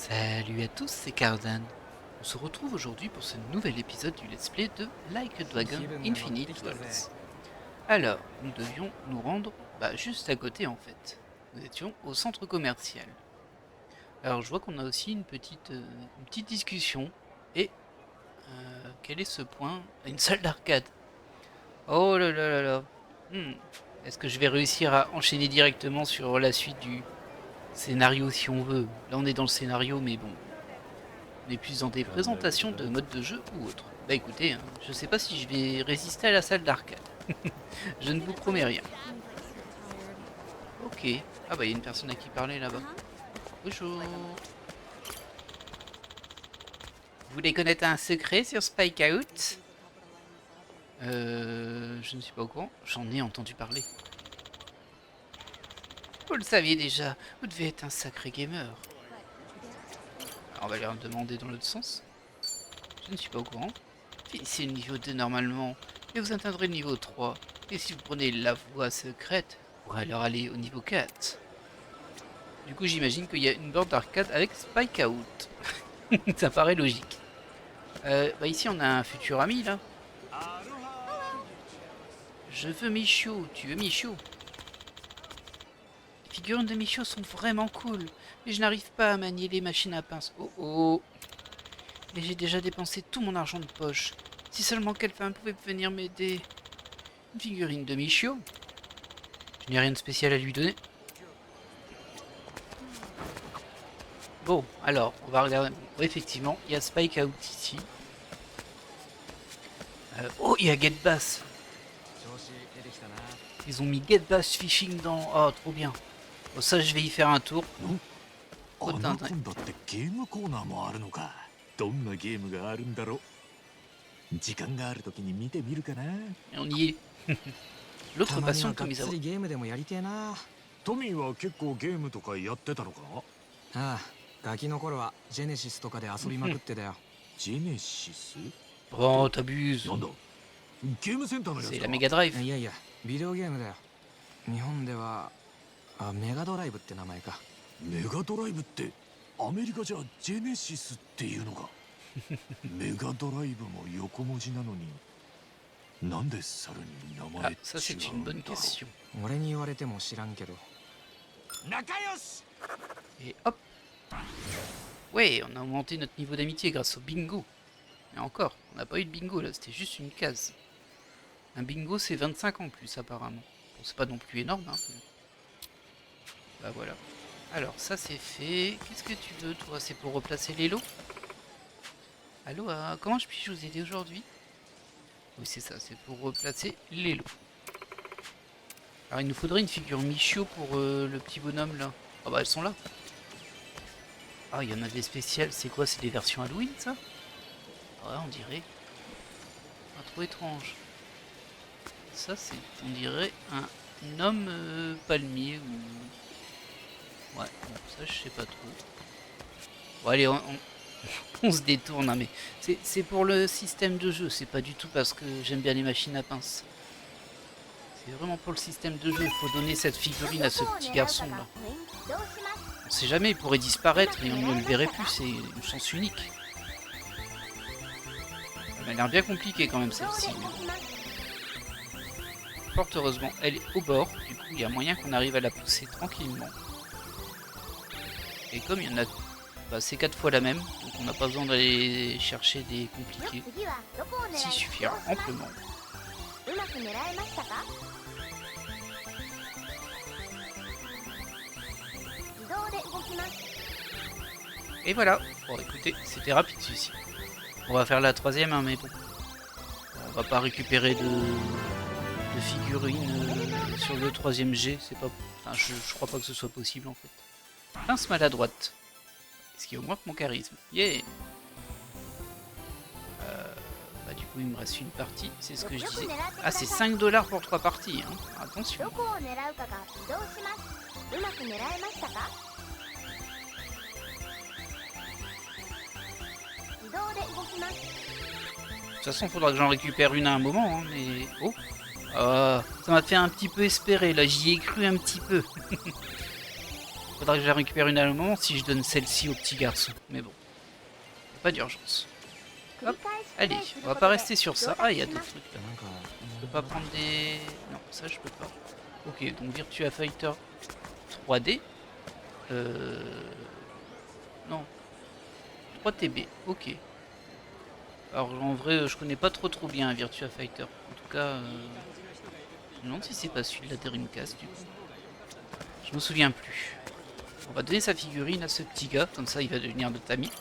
Salut à tous, c'est Cardan. On se retrouve aujourd'hui pour ce nouvel épisode du let's play de Like a Dragon Infinite Worlds. Alors, nous devions nous rendre juste à côté en fait. Nous étions au centre commercial. Alors je vois qu'on a aussi une petite discussion. Et quel est ce point? Une salle d'arcade. Oh là là là là. Est-ce que je vais réussir à enchaîner directement sur la suite du scénario si on veut? Là on est dans le scénario mais bon. On est plus dans des présentations de mode de jeu ou autre. Bah écoutez, je sais pas si je vais résister à la salle d'arcade. Je ne vous promets rien. Ok. Ah bah il y a une personne à qui parler là-bas. Bonjour. Vous voulez connaître un secret sur Spike Out? Je ne suis pas au courant. J'en ai entendu parler. Vous le saviez déjà. Vous devez être un sacré gamer. Alors on va leur demander dans l'autre sens. Je ne suis pas au courant. Finissez le niveau 2 normalement. Et vous atteindrez le niveau 3. Et si vous prenez la voie secrète, vous pourrez alors aller au niveau 4. Du coup j'imagine qu'il y a une borne d'arcade avec Spike Out. Ça paraît logique. Ici on a un futur ami là. Je veux Michio, tu veux Michio? Les figurines de Michio sont vraiment cool. Mais je n'arrive pas à manier les machines à pince. Oh oh. Mais j'ai déjà dépensé tout mon argent de poche. Si seulement quelqu'un pouvait venir m'aider. Une figurine de Michio? Je n'ai rien de spécial à lui donner. Bon, alors, on va regarder. Bon, effectivement, il y a Spike Out ici. Oh, il y a Get Bass. Ils ont mis Get Bass Fishing dans... Oh, trop bien. Bon, ça, je vais y faire un tour. Oh, dingue. Et on y est. L'autre passion de Tomizawa. Oh, t'abuses. C'est la Mega Drive. Ah, ça c'est une bonne question. Et hop. Ouais, on a augmenté notre niveau d'amitié grâce au bingo. Et encore, on n'a pas eu de bingo là, c'était juste une case. Un bingo c'est 25 en plus apparemment. Bon, c'est pas non plus énorme, hein. Bah voilà. Alors ça c'est fait. Qu'est-ce que tu veux toi? C'est pour replacer les lots? Allô, comment je puis vous aider aujourd'hui? Oui c'est ça, c'est pour replacer les lots. Alors il nous faudrait une figure Michio pour le petit bonhomme là. Ah bah elles sont là. Ah il y en a des spéciales, c'est quoi? C'est des versions Halloween ça? Ouais on dirait. Pas trop étrange. Ça c'est, on dirait, un homme palmier ou... Ouais, bon, ça je sais pas trop. Bon allez, on se détourne, hein, mais c'est pour le système de jeu, c'est pas du tout parce que j'aime bien les machines à pince. C'est vraiment pour le système de jeu, il faut donner cette figurine à ce petit garçon là. On sait jamais, il pourrait disparaître et on ne le verrait plus, c'est une chance unique. Elle a l'air bien compliquée quand même celle-ci. Fort heureusement, elle est au bord, du coup il y a moyen qu'on arrive à la pousser tranquillement. Et comme il y en a... Bah, c'est 4 fois la même, donc on n'a pas besoin d'aller chercher des compliqués. S'y suffira amplement. Et voilà. Bon écoutez, c'était rapide celui-ci. On va faire la troisième, hein, mais bon. On va pas récupérer de figurines sur le troisième G. C'est pas... Enfin, je crois pas que ce soit possible en fait. Pince maladroite. Ce qui augmente mon charisme. Yeah. Du coup il me reste une partie, c'est ce que je disais. Ah c'est 5 $ pour 3 parties, hein. Attention. De toute façon, il faudra que j'en récupère une à un moment, hein, mais... Oh, ça m'a fait un petit peu espérer, là, j'y ai cru un petit peu. Faudra que je la récupère une à un moment si je donne celle-ci au petit garçon. Mais bon, y a pas d'urgence. Hop, allez, on va pas rester sur ça. Ah, il y a d'autres trucs là. Je peux pas prendre des... Non, ça je peux pas. Ok, donc Virtua Fighter 3D. Non. 3TB, ok. Alors en vrai, je connais pas trop bien Virtua Fighter. En tout cas, je me demande si c'est pas celui de la Dreamcast du coup. Je me souviens plus. On va donner sa figurine à ce petit gars, comme ça il va devenir notre ami.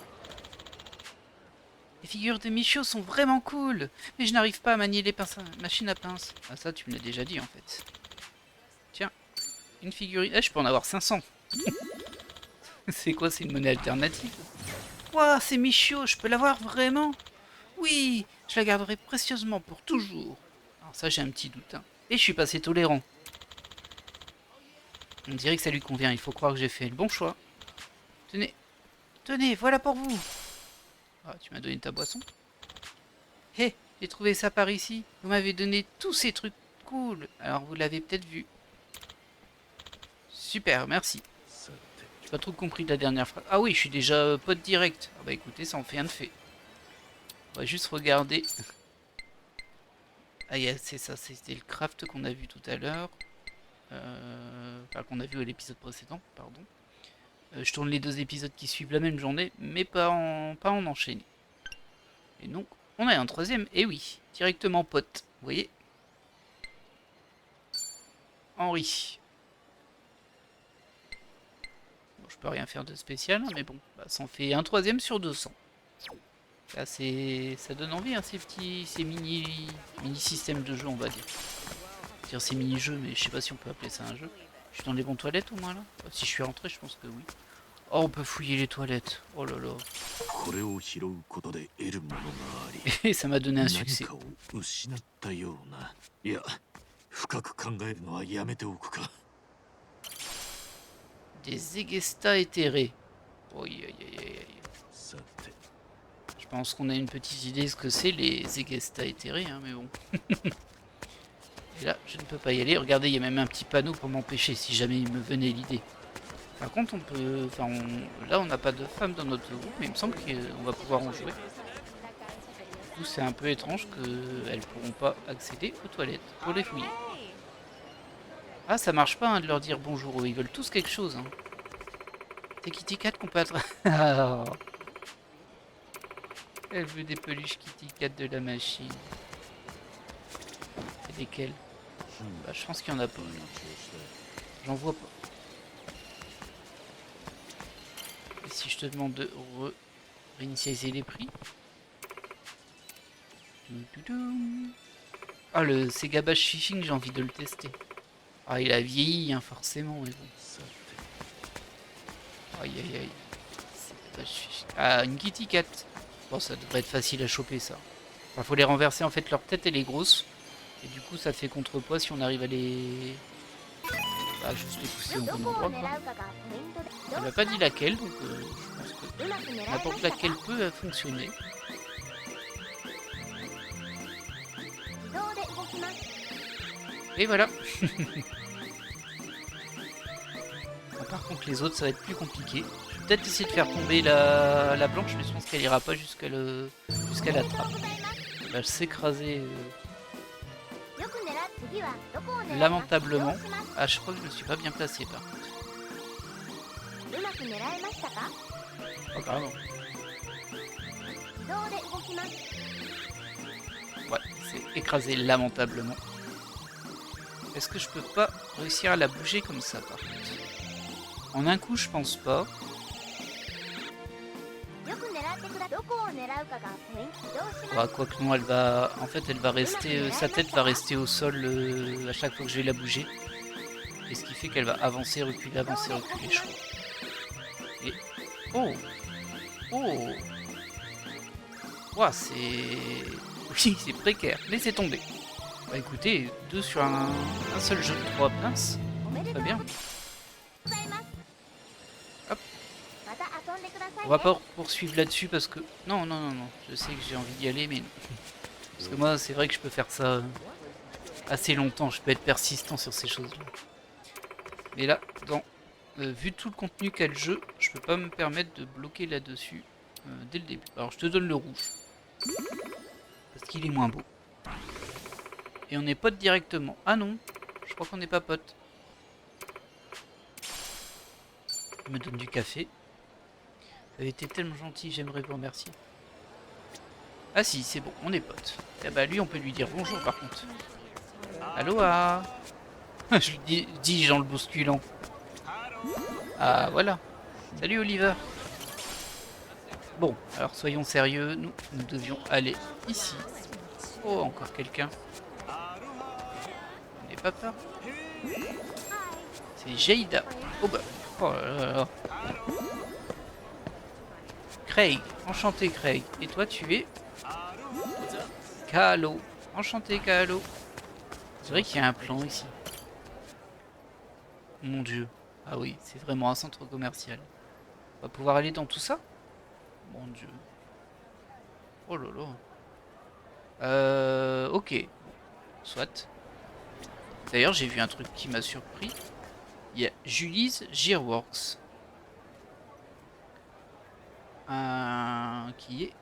Les figures de Michio sont vraiment cool, mais je n'arrive pas à manier les machines à pince. Ah ça tu me l'as déjà dit en fait. Tiens, une figurine. Eh, je peux en avoir 500. C'est quoi, c'est une monnaie alternative? Ouah, c'est Michio, je peux l'avoir vraiment? Oui, je la garderai précieusement pour toujours. Alors ça j'ai un petit doute. Hein. Et je suis passé tolérant. On dirait que ça lui convient, il faut croire que j'ai fait le bon choix. Tenez, tenez, voilà pour vous. Ah, tu m'as donné ta boisson. Hé, hey, j'ai trouvé ça par ici. Vous m'avez donné tous ces trucs cool. Alors vous l'avez peut-être vu. Super, merci. J'ai pas trop compris de la dernière phrase. Ah oui, je suis déjà pote direct. Ah bah écoutez, ça en fait un de fait. On va juste regarder. Ah yeah, c'est ça, c'était le craft qu'on a vu tout à l'heure. Enfin, qu'on a vu à l'épisode précédent, pardon. Je tourne les 2 épisodes qui suivent la même journée, mais pas en enchaîné. Et donc, on a un 3e, et oui, directement pote, vous voyez. Henri. Bon, je peux rien faire de spécial, hein, mais bon, bah, ça en fait un 3e sur 200. Là, ça donne envie, hein, ces mini systèmes de jeu, on va dire. Ces mini-jeux, mais je sais pas si on peut appeler ça un jeu. Je suis dans les bonnes toilettes au moins là. Si je suis rentré, je pense que oui. Oh, on peut fouiller les toilettes. Oh là là. Et ça m'a donné un succès. Des Egesta éthérés. Oh, aïe, aïe, aïe, aïe. Je pense qu'on a une petite idée de ce que c'est les Egesta éthérés, hein, mais bon. Et là, je ne peux pas y aller. Regardez, il y a même un petit panneau pour m'empêcher si jamais il me venait l'idée. Par contre, on peut... Enfin, là, on n'a pas de femmes dans notre groupe, mais il me semble qu'on va pouvoir en jouer. Du coup, c'est un peu étrange qu'elles ne pourront pas accéder aux toilettes pour les fouiller. Ah, ça marche pas hein, de leur dire bonjour. Ils veulent tous quelque chose. Hein. C'est Kitty Cat qu'on peut attraper. Elle veut des peluches Kitty Cat de la machine. Et lesquelles? Bah, je pense qu'il y en a pas. J'en vois pas. Et si je te demande de réinitialiser les prix? Ah, le Sega Bash Fishing, j'ai envie de le tester. Ah, il a vieilli, hein, forcément, mais bon. Aïe, aïe, aïe. Ah, une Kitty Cat. Bon, ça devrait être facile à choper, ça. Enfin, faut les renverser, en fait, leur tête, elle est grosse. Et du coup, ça fait contrepoids si on arrive à les... Ah, juste les pousser au bon endroit, quoi. Elle m'a pas dit laquelle, donc je pense que n'importe laquelle peut fonctionner. Et voilà. Bon, par contre, les autres, ça va être plus compliqué. Je vais peut-être essayer de faire tomber la blanche, mais je pense qu'elle ira pas jusqu'à la trappe. Elle va s'écraser lamentablement. Ah, je crois que je me suis pas bien placé par contre. Oh, carrément. Ouais, c'est écrasé lamentablement. Est-ce que je peux pas réussir à la bouger comme ça par contre? En un coup, je pense pas. Ah, quoi que non, elle va... En fait, elle va rester... sa tête va rester au sol à chaque fois que je vais la bouger. Et ce qui fait qu'elle va avancer, reculer, je crois. Et... Oh! Oh! Ouah, c'est... Oui, c'est précaire. Laissez tomber. Bah écoutez, 2 sur un seul jeu de 3 pinces. Très bien. Hop. On va pas poursuivre là-dessus parce que... Non, non, non, non. Je sais que j'ai envie d'y aller, mais non. Parce que moi, c'est vrai que je peux faire ça assez longtemps. Je peux être persistant sur ces choses-là. Mais là, dans vu tout le contenu qu'a le jeu, je peux pas me permettre de bloquer là-dessus dès le début. Alors je te donne le rouge. Parce qu'il est moins beau. Et on est potes directement. Ah non, je crois qu'on n'est pas potes. Il me donne du café. Vous avez été tellement gentil, j'aimerais vous remercier. Ah si, c'est bon, on est potes. Et bah lui, on peut lui dire bonjour par contre. Aloha. Je lui dis en le bousculant. Ah voilà. Salut Oliver. Bon, alors soyons sérieux, nous devions aller ici. Oh, encore quelqu'un. N'aie pas peur. C'est Jada. Oh bah. Oh là là. Craig. Enchanté Craig. Et toi tu es Kahlo. Enchanté Kahlo. C'est vrai qu'il y a un plan ici. Mon dieu. Ah oui, c'est vraiment un centre commercial. On va pouvoir aller dans tout ça? Mon dieu. Oh là là. Ok. Soit. D'ailleurs, j'ai vu un truc qui m'a surpris. Il y a Julie's Gearworks. Qui est...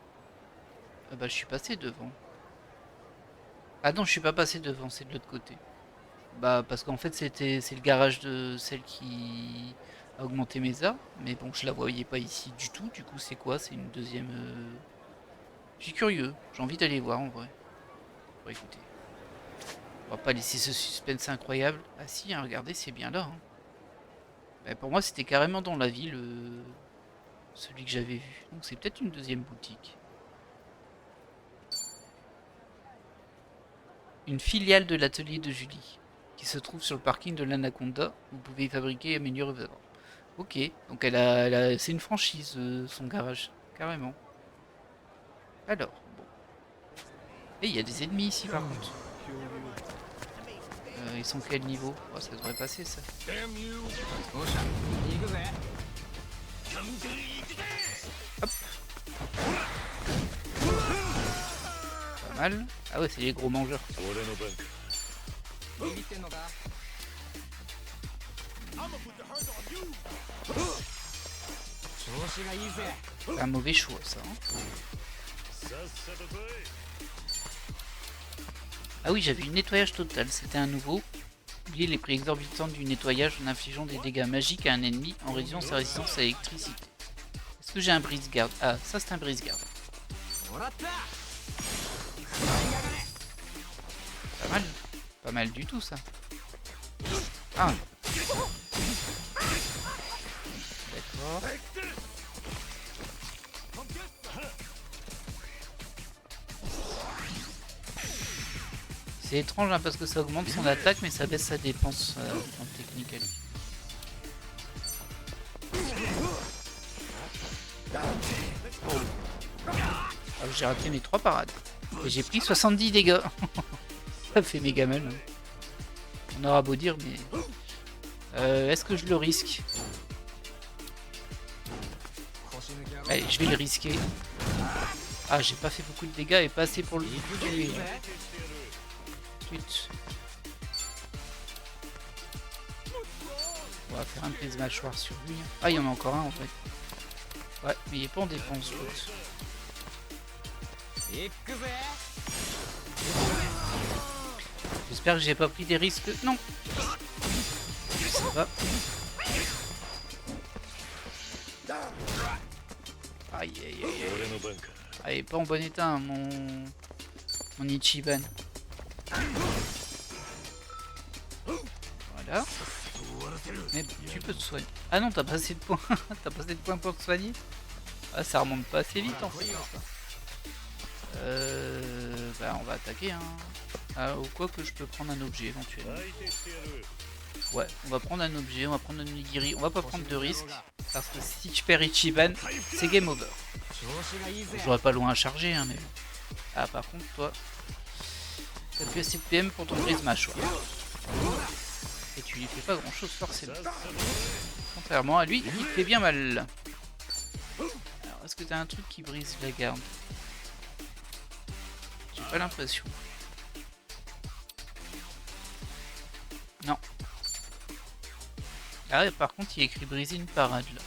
Ah bah, je suis passé devant. Ah non, je suis pas passé devant, c'est de l'autre côté. Bah, parce qu'en fait, c'est le garage de celle qui a augmenté mes arts. Mais bon, je la voyais pas ici du tout. Du coup, c'est quoi? C'est une deuxième... Je suis curieux. J'ai envie d'aller voir, en vrai. Bon, écoutez. On va pas laisser ce suspense incroyable. Ah si, hein, regardez, c'est bien là. Hein. Bah, pour moi, c'était carrément dans la ville, celui que j'avais vu. Donc c'est peut-être une deuxième boutique. Une filiale de l'atelier de Julie, qui se trouve sur le parking de l'Anaconda. Vous pouvez y fabriquer et améliorer vos œuvres. Ok, donc c'est une franchise, son garage, carrément. Alors, bon. Et il y a des ennemis ici par contre. Ils sont quel niveau? Oh, ça devrait passer ça. Hop. Pas mal. Ah ouais, c'est les gros mangeurs. C'est un mauvais choix ça. Hein. Ah oui, j'avais eu nettoyage total, c'était un nouveau. Oubliez les prix exorbitants du nettoyage en infligeant des dégâts magiques à un ennemi en réduisant sa résistance à l'électricité. Est-ce que j'ai un brise-garde? Ah, ça c'est un brise-garde. Pas mal. Pas mal du tout ça. Ah. D'accord. C'est étrange hein, parce que ça augmente son attaque mais ça baisse sa défense en technique. Ah, j'ai raté mes 3 parades. Et j'ai pris 70 dégâts. Ça fait méga mal. Hein. On aura beau dire mais... est-ce que je le risque? Allez, je vais le risquer. Ah, j'ai pas fait beaucoup de dégâts et pas assez pour le tuer. On va faire un prise mâchoire sur lui. Ah, il y en a encore un en fait. Ouais, mais il est pas en défense. J'espère que j'ai pas pris des risques. Non. Ça va. Aïe aïe aïe aïe. Ah, il est pas en bon état hein, mon Ichiban. Voilà. Mais tu peux te soigner. Ah non, t'as pas assez de points. T'as pas assez de points pour te soigner. Ah, ça remonte pas assez vite en fait. Bah on va attaquer hein. Ah, ou quoi que je peux prendre un objet éventuellement. Ouais, on va prendre un objet, on va prendre un nigiri. On va pas prendre de risques. Parce que si je perds Ichiban, c'est game over. J'aurais pas loin à charger hein mais... Ah par contre toi... T'as plus assez de PM pour ton brise mâchoire. Et tu lui fais pas grand chose forcément. Contrairement à lui, il fait bien mal. Alors est-ce que t'as un truc qui brise la garde? J'ai pas l'impression. Non. Ah ouais, par contre, il y a écrit briser une parade là.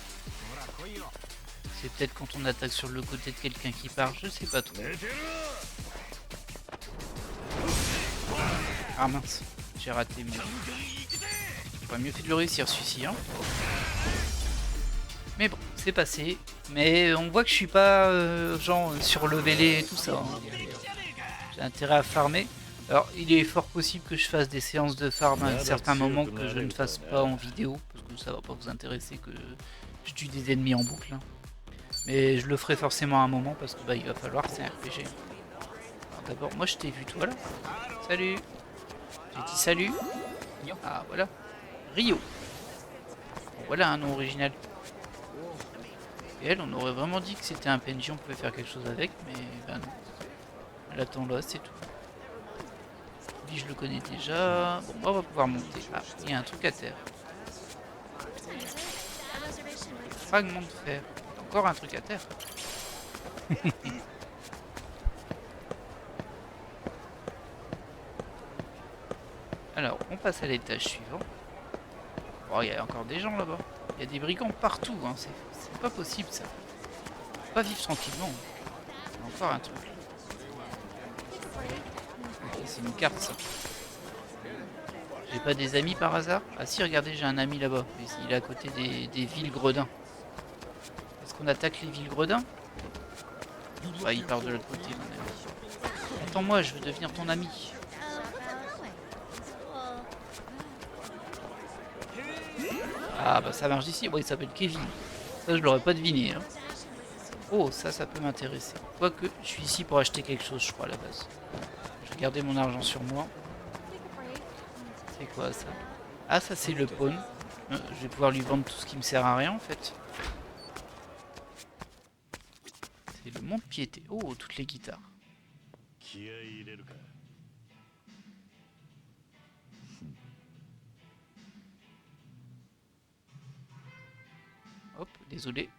C'est peut-être quand on attaque sur le côté de quelqu'un qui part, je sais pas trop. Ah mince, j'ai raté mon... J'aurais mieux fait de le réussir celui-ci, hein. Mais bon, c'est passé. Mais on voit que je suis pas genre surlevelé et tout ça. Hein. J'ai intérêt à farmer. Alors, il est fort possible que je fasse des séances de farm à un certain moment que je ne fasse pas en vidéo, parce que ça va pas vous intéresser que je tue des ennemis en boucle. Hein. Mais je le ferai forcément à un moment parce que bah il va falloir, c'est un RPG. D'abord, moi je t'ai vu toi là. Salut. J'ai dit salut. Ah voilà. Rio. Bon, voilà un nom original. Et elle, on aurait vraiment dit que c'était un PNJ, on pouvait faire quelque chose avec, mais ben non. Elle attend là, c'est tout. Lui, je le connais déjà. Bon, on va pouvoir monter. Ah, il y a un truc à terre. Fragment de fer. Encore un truc à terre. Alors, on passe à l'étage suivant. Oh, il y a encore des gens là-bas. Il y a des brigands partout, hein. C'est pas possible ça. Faut pas vivre tranquillement. Encore un truc. Ok, c'est une carte ça. J'ai pas des amis par hasard? Ah si, regardez, j'ai un ami là-bas. Il est à côté des villes gredins. Est-ce qu'on attaque les villes gredins? Bah, il part de l'autre côté, mon ami. Attends-moi, je veux devenir ton ami. Ah bah ça marche d'ici. Bon, il s'appelle Kevin. Ça, je l'aurais pas deviné. Hein. Oh, ça peut m'intéresser. Quoique, je suis ici pour acheter quelque chose, je crois, à la base. Je vais garder mon argent sur moi. C'est quoi ça? Ah, ça c'est le pawn. Je vais pouvoir lui vendre tout ce qui me sert à rien en fait. C'est le mont-de-piété. Oh, toutes les guitares. Hop, désolé.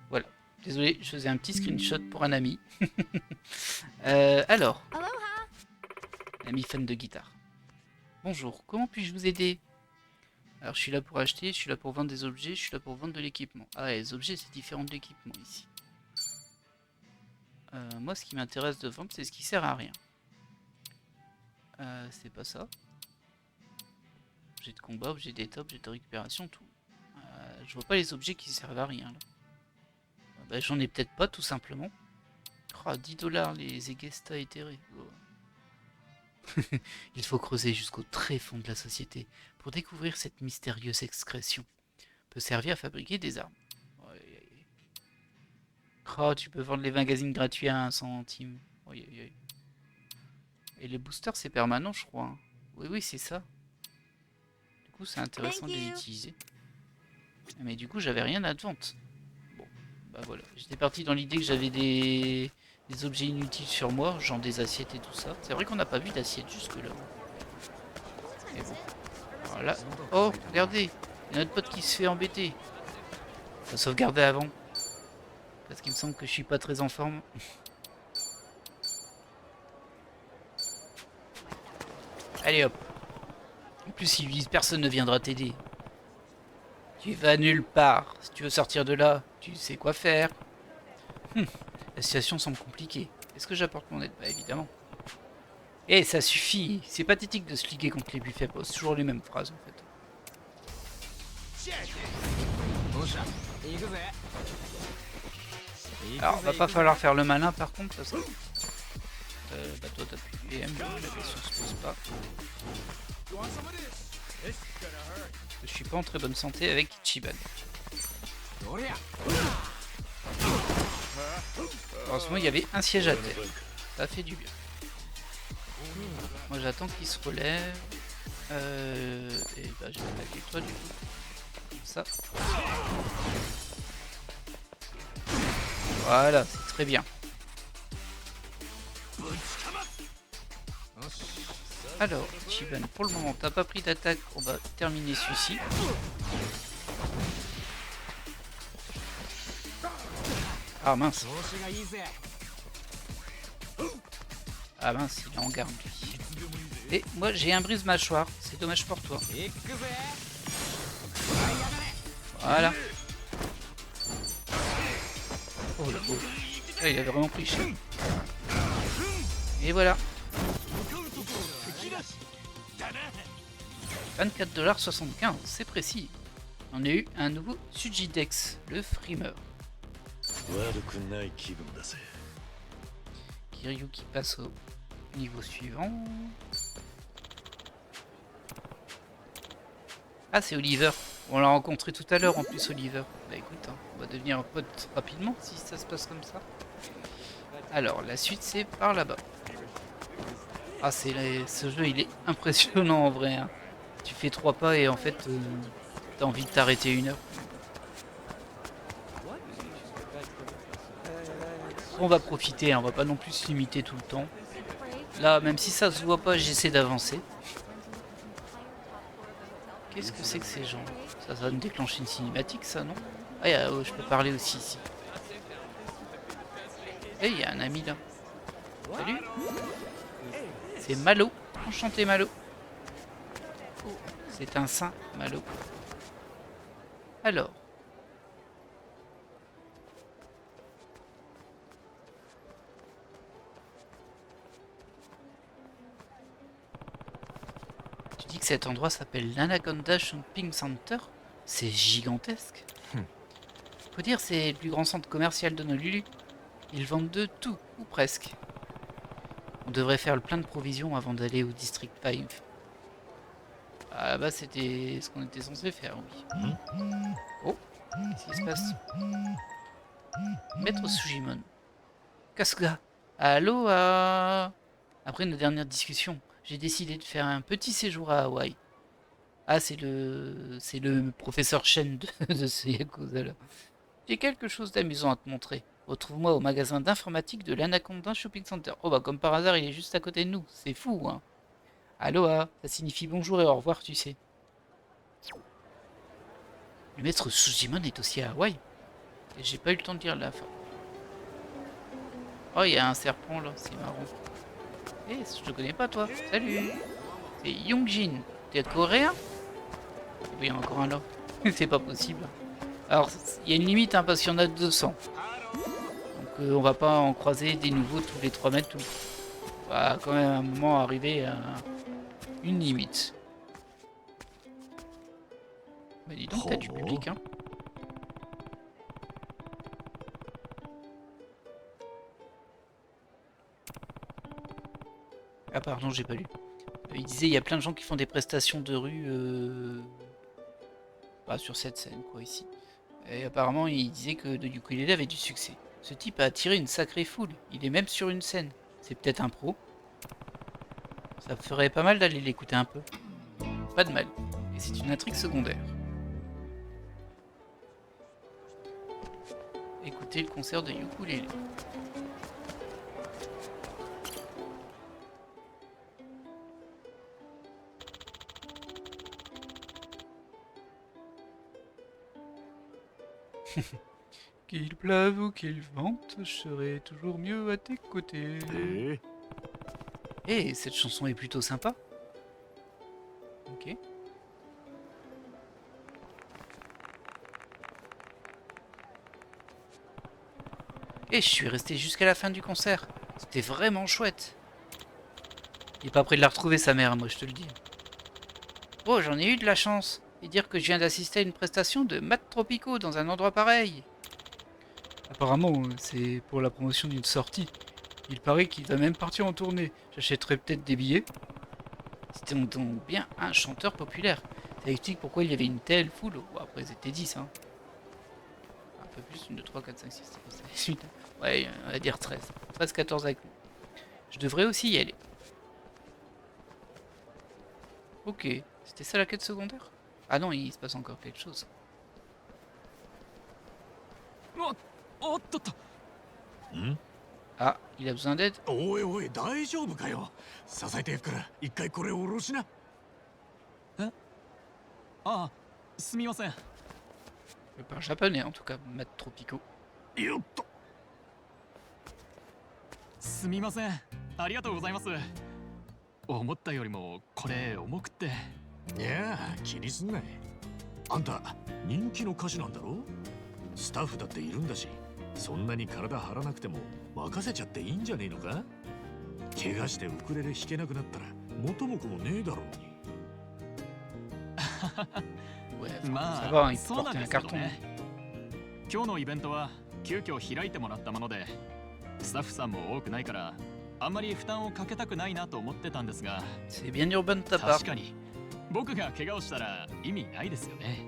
Voilà. Désolé, je faisais un petit screenshot pour un ami. Alors. Ami fan de guitare. Bonjour, comment puis-je vous aider? Alors je suis là pour acheter, je suis là pour vendre des objets, je suis là pour vendre de l'équipement. Ah ouais, les objets c'est différent de l'équipement ici. Moi ce qui m'intéresse de vendre c'est ce qui sert à rien. C'est pas ça. Objet de combat, objet d'état, objet de récupération, tout. Je vois pas les objets qui servent à rien là. Bah, j'en ai peut-être pas tout simplement. Oh, 10 $, les Egesta éthérés. Oh. Il faut creuser jusqu'au très fond de la société pour découvrir cette mystérieuse excrétion. Peut servir à fabriquer des armes. Oh, tu peux vendre les magazines gratuits à 1 centime. Et les boosters, c'est permanent, je crois. Hein. Oui, c'est ça. Du coup, c'est intéressant de les utiliser. Mais du coup, j'avais rien à de vente. Bon, bah voilà. J'étais parti dans l'idée que j'avais des objets inutiles sur moi, genre des assiettes et tout ça. C'est vrai qu'on n'a pas vu d'assiettes jusque-là. Mais bon. Voilà. Oh, regardez. Il y a notre pote qui se fait embêter. Faut sauvegarder avant. Parce qu'il me semble que je suis pas très en forme. Allez hop. En plus, ils lui disent personne ne viendra t'aider. Tu vas nulle part. Si tu veux sortir de là, tu sais quoi faire. La situation semble compliquée. Est-ce que j'apporte mon aide? Bah évidemment. Eh, ça suffit. C'est pathétique de se liguer contre les buffets. C'est toujours les mêmes phrases en fait. Alors, va pas falloir faire le malin par contre parce que... bah toi t'as plus de PM, la question se pose pas. Je suis pas en très bonne santé avec Ichiban. Heureusement il y avait un siège à terre. Ça fait du bien. Moi j'attends qu'il se relève. Et bah je vais attaquer toi du coup. Comme ça. Voilà, c'est très bien. Alors, Ichiban, pour le moment, t'as pas pris d'attaque, on va terminer celui-ci. Ah mince. Ah mince, il est en garde lui. Et moi j'ai un brise-mâchoire, c'est dommage pour toi. Voilà. Oh là, oh. Ah, il a vraiment pris cher. Et voilà. 24,75$, c'est précis. On a eu un nouveau Sujidex, le frimeur. Kiryu qui passe au niveau suivant. Ah, c'est Oliver. On l'a rencontré tout à l'heure en plus, Oliver. Bah écoute, hein, on va devenir un pote rapidement si ça se passe comme ça. Alors, la suite c'est par là-bas. Ah, ce jeu il est impressionnant en vrai. Hein. Tu fais 3 pas et en fait, t'as envie de t'arrêter 1 heure. On va profiter, hein, on va pas non plus se limiter tout le temps. Là, même si ça se voit pas, j'essaie d'avancer. Qu'est-ce que c'est que ces gens? Ça va me déclencher une cinématique, ça, non? Ah, je peux parler aussi ici. Eh, il y a un ami là. Salut. C'est Malo. Enchanté, Malo. C'est un saint, Malo. Alors. Tu dis que cet endroit s'appelle l'Anaconda Shopping Center? C'est gigantesque. Faut dire, c'est le plus grand centre commercial d'Honolulu. Ils vendent de tout, ou presque. On devrait faire le plein de provisions avant d'aller au District 5. Ah bah c'était ce qu'on était censé faire, oui. Oh, qu'est-ce qui se passe? Maître Sujimon. Kasuga. Aloha. Après nos dernières discussions, j'ai décidé de faire un petit séjour à Hawaï. Ah, c'est le professeur Shen de ce Yakuza là. J'ai quelque chose d'amusant à te montrer. Retrouve-moi au magasin d'informatique de l'Anaconda Shopping Center. Oh bah comme par hasard, il est juste à côté de nous. C'est fou, hein. Aloha, ça signifie bonjour et au revoir, tu sais. Le maître Sujimon est aussi à Hawaï. Et j'ai pas eu le temps de lire la fin. Oh, il y a un serpent là, c'est marrant. Eh, je te connais pas toi. Salut. C'est Yongjin. T'es coréen? Oui, il y en a encore un là. C'est pas possible. Alors, il y a une limite, hein, parce qu'il y en a 200. Donc, on va pas en croiser des nouveaux tous les 3 mètres. On va quand même à un moment arriver à une limite. Bah, dis donc, t'as du public, hein. Ah, pardon, j'ai pas lu. Il disait il y a plein de gens qui font des prestations de rue sur cette scène, quoi, ici. Et apparemment, il disait que le ukulélé avait du succès. Ce type a attiré une sacrée foule. Il est même sur une scène. C'est peut-être un pro. Ça ferait pas mal d'aller l'écouter un peu. Pas de mal. Et c'est une intrigue secondaire. Écoutez le concert de ukulélé. Qu'il pleuve ou qu'il vente, je serai toujours mieux à tes côtés. Eh, cette chanson est plutôt sympa. Ok. Et je suis resté jusqu'à la fin du concert. C'était vraiment chouette. Il est pas prêt de la retrouver sa mère, moi je te le dis. Oh, j'en ai eu de la chance. Et dire que je viens d'assister à une prestation de Matt Tropico dans un endroit pareil. Apparemment, c'est pour la promotion d'une sortie. Il paraît qu'il va même partir en tournée. J'achèterai peut-être des billets. C'était donc bien un chanteur populaire. Ça explique pourquoi il y avait une telle foule. Bon, après, ils étaient 10, hein. Un peu plus, 1, 2, 3, 4, 5, 6, 7, 8. Ouais, on va dire 13. 13, 14 avec nous. Je devrais aussi y aller. Ok, c'était ça la quête secondaire? Ah non, il se passe encore quelque chose. Ah, il a besoin d'aide? おいおい大丈夫かよ。支えてやっから一回これを下ろしな。え？ああ、すみません。Je parle japonais en tout cas, Matt Tropico. よっと。すみません。ありがとうございます。思ったよりもこれ重くて。いや気にすんない。あんた人気の歌手なんだろ。スタッフだっているんだし、そんなに体張らなくても任せちゃっていいんじゃねえのか。怪我してウクレレ弾けなくなったら元も子もねえだろうに。Ouais, ça ま va, あ il そう peut なん porter で un すけど carton. ね。今日のイベントは急遽開いてもらったもので、スタッフさんも多くないからあんまり負担をかけたくないなと思ってたんですが、 C'est bien urbain de ta part. 確かに僕が怪我をしたら意味ないですよね。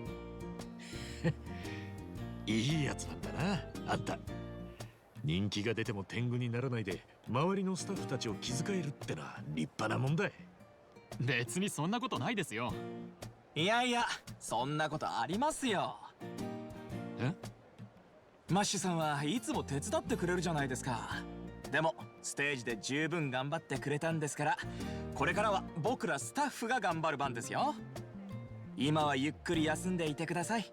いいやつなんだな、あんた。人気が出ても天狗にならないで周りのスタッフたちを気遣えるってのは立派なもんだ。別にそんなことないですよ。いやいや、そんなことありますよ。え？マッシュさんはいつも手伝ってくれるじゃないですか。でもステージで十分頑張ってくれたんですから、これからは僕らスタッフが頑張る番ですよ。今はゆっくり休んでいてください。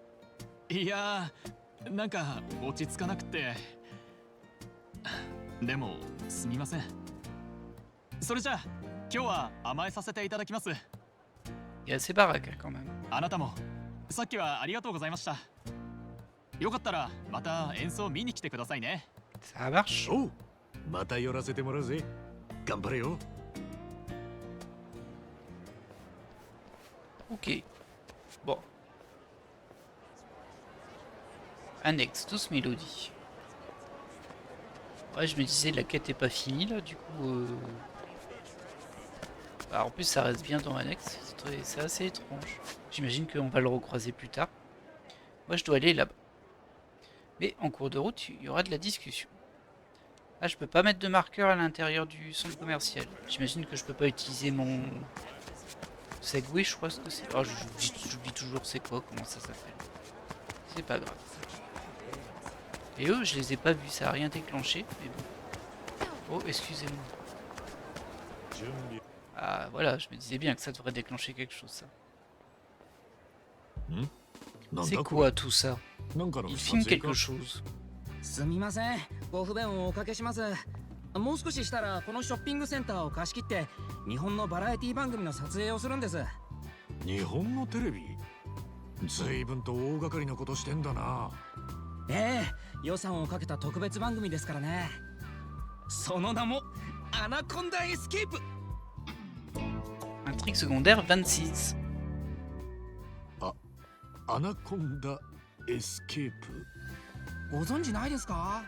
いやー、なんか落ち着かなくて。でもすみません。それじゃあ今日は甘えさせていただきます。 Il y a assez baraque hein, quand même. あなたもさっきはありがとうございました。よかったらまた演奏見に来てくださいね。 Ça marche. おう、また寄らせてもらうぜ。頑張れよ。 Ok. Bon. Annexe, tous mélodies. Ouais, je me disais, la quête est pas finie là, du coup. Bah, en plus, ça reste bien dans Annexe. C'est assez étrange. J'imagine qu'on va le recroiser plus tard. Moi, je dois aller là-bas. Mais en cours de route, il y aura de la discussion. Ah, je peux pas mettre de marqueur à l'intérieur du centre commercial. J'imagine que je peux pas utiliser mon Segway, je crois que c'est. Oh, j'oublie toujours c'est quoi, comment ça s'appelle. C'est pas grave. Et eux, je les ai pas vus, ça a rien déclenché, mais bon. Oh, excusez-moi. Ah, voilà, je me disais bien que ça devrait déclencher quelque chose, ça. C'est quoi tout ça? Il filme quelque chose. すみません、ご不便をおかけします。もう少ししたらこのショッピングセンターを貸し切って日本のバラエティ番組の撮影をするんです。日本のテレビ？随分と大掛かりなことしてんだな。ええ、予算をかけた特別番組ですからね。その名もアナコンダエスケープ。 Intrigue secondaire 26. アナコンダエスケープ？ご存知ないですか？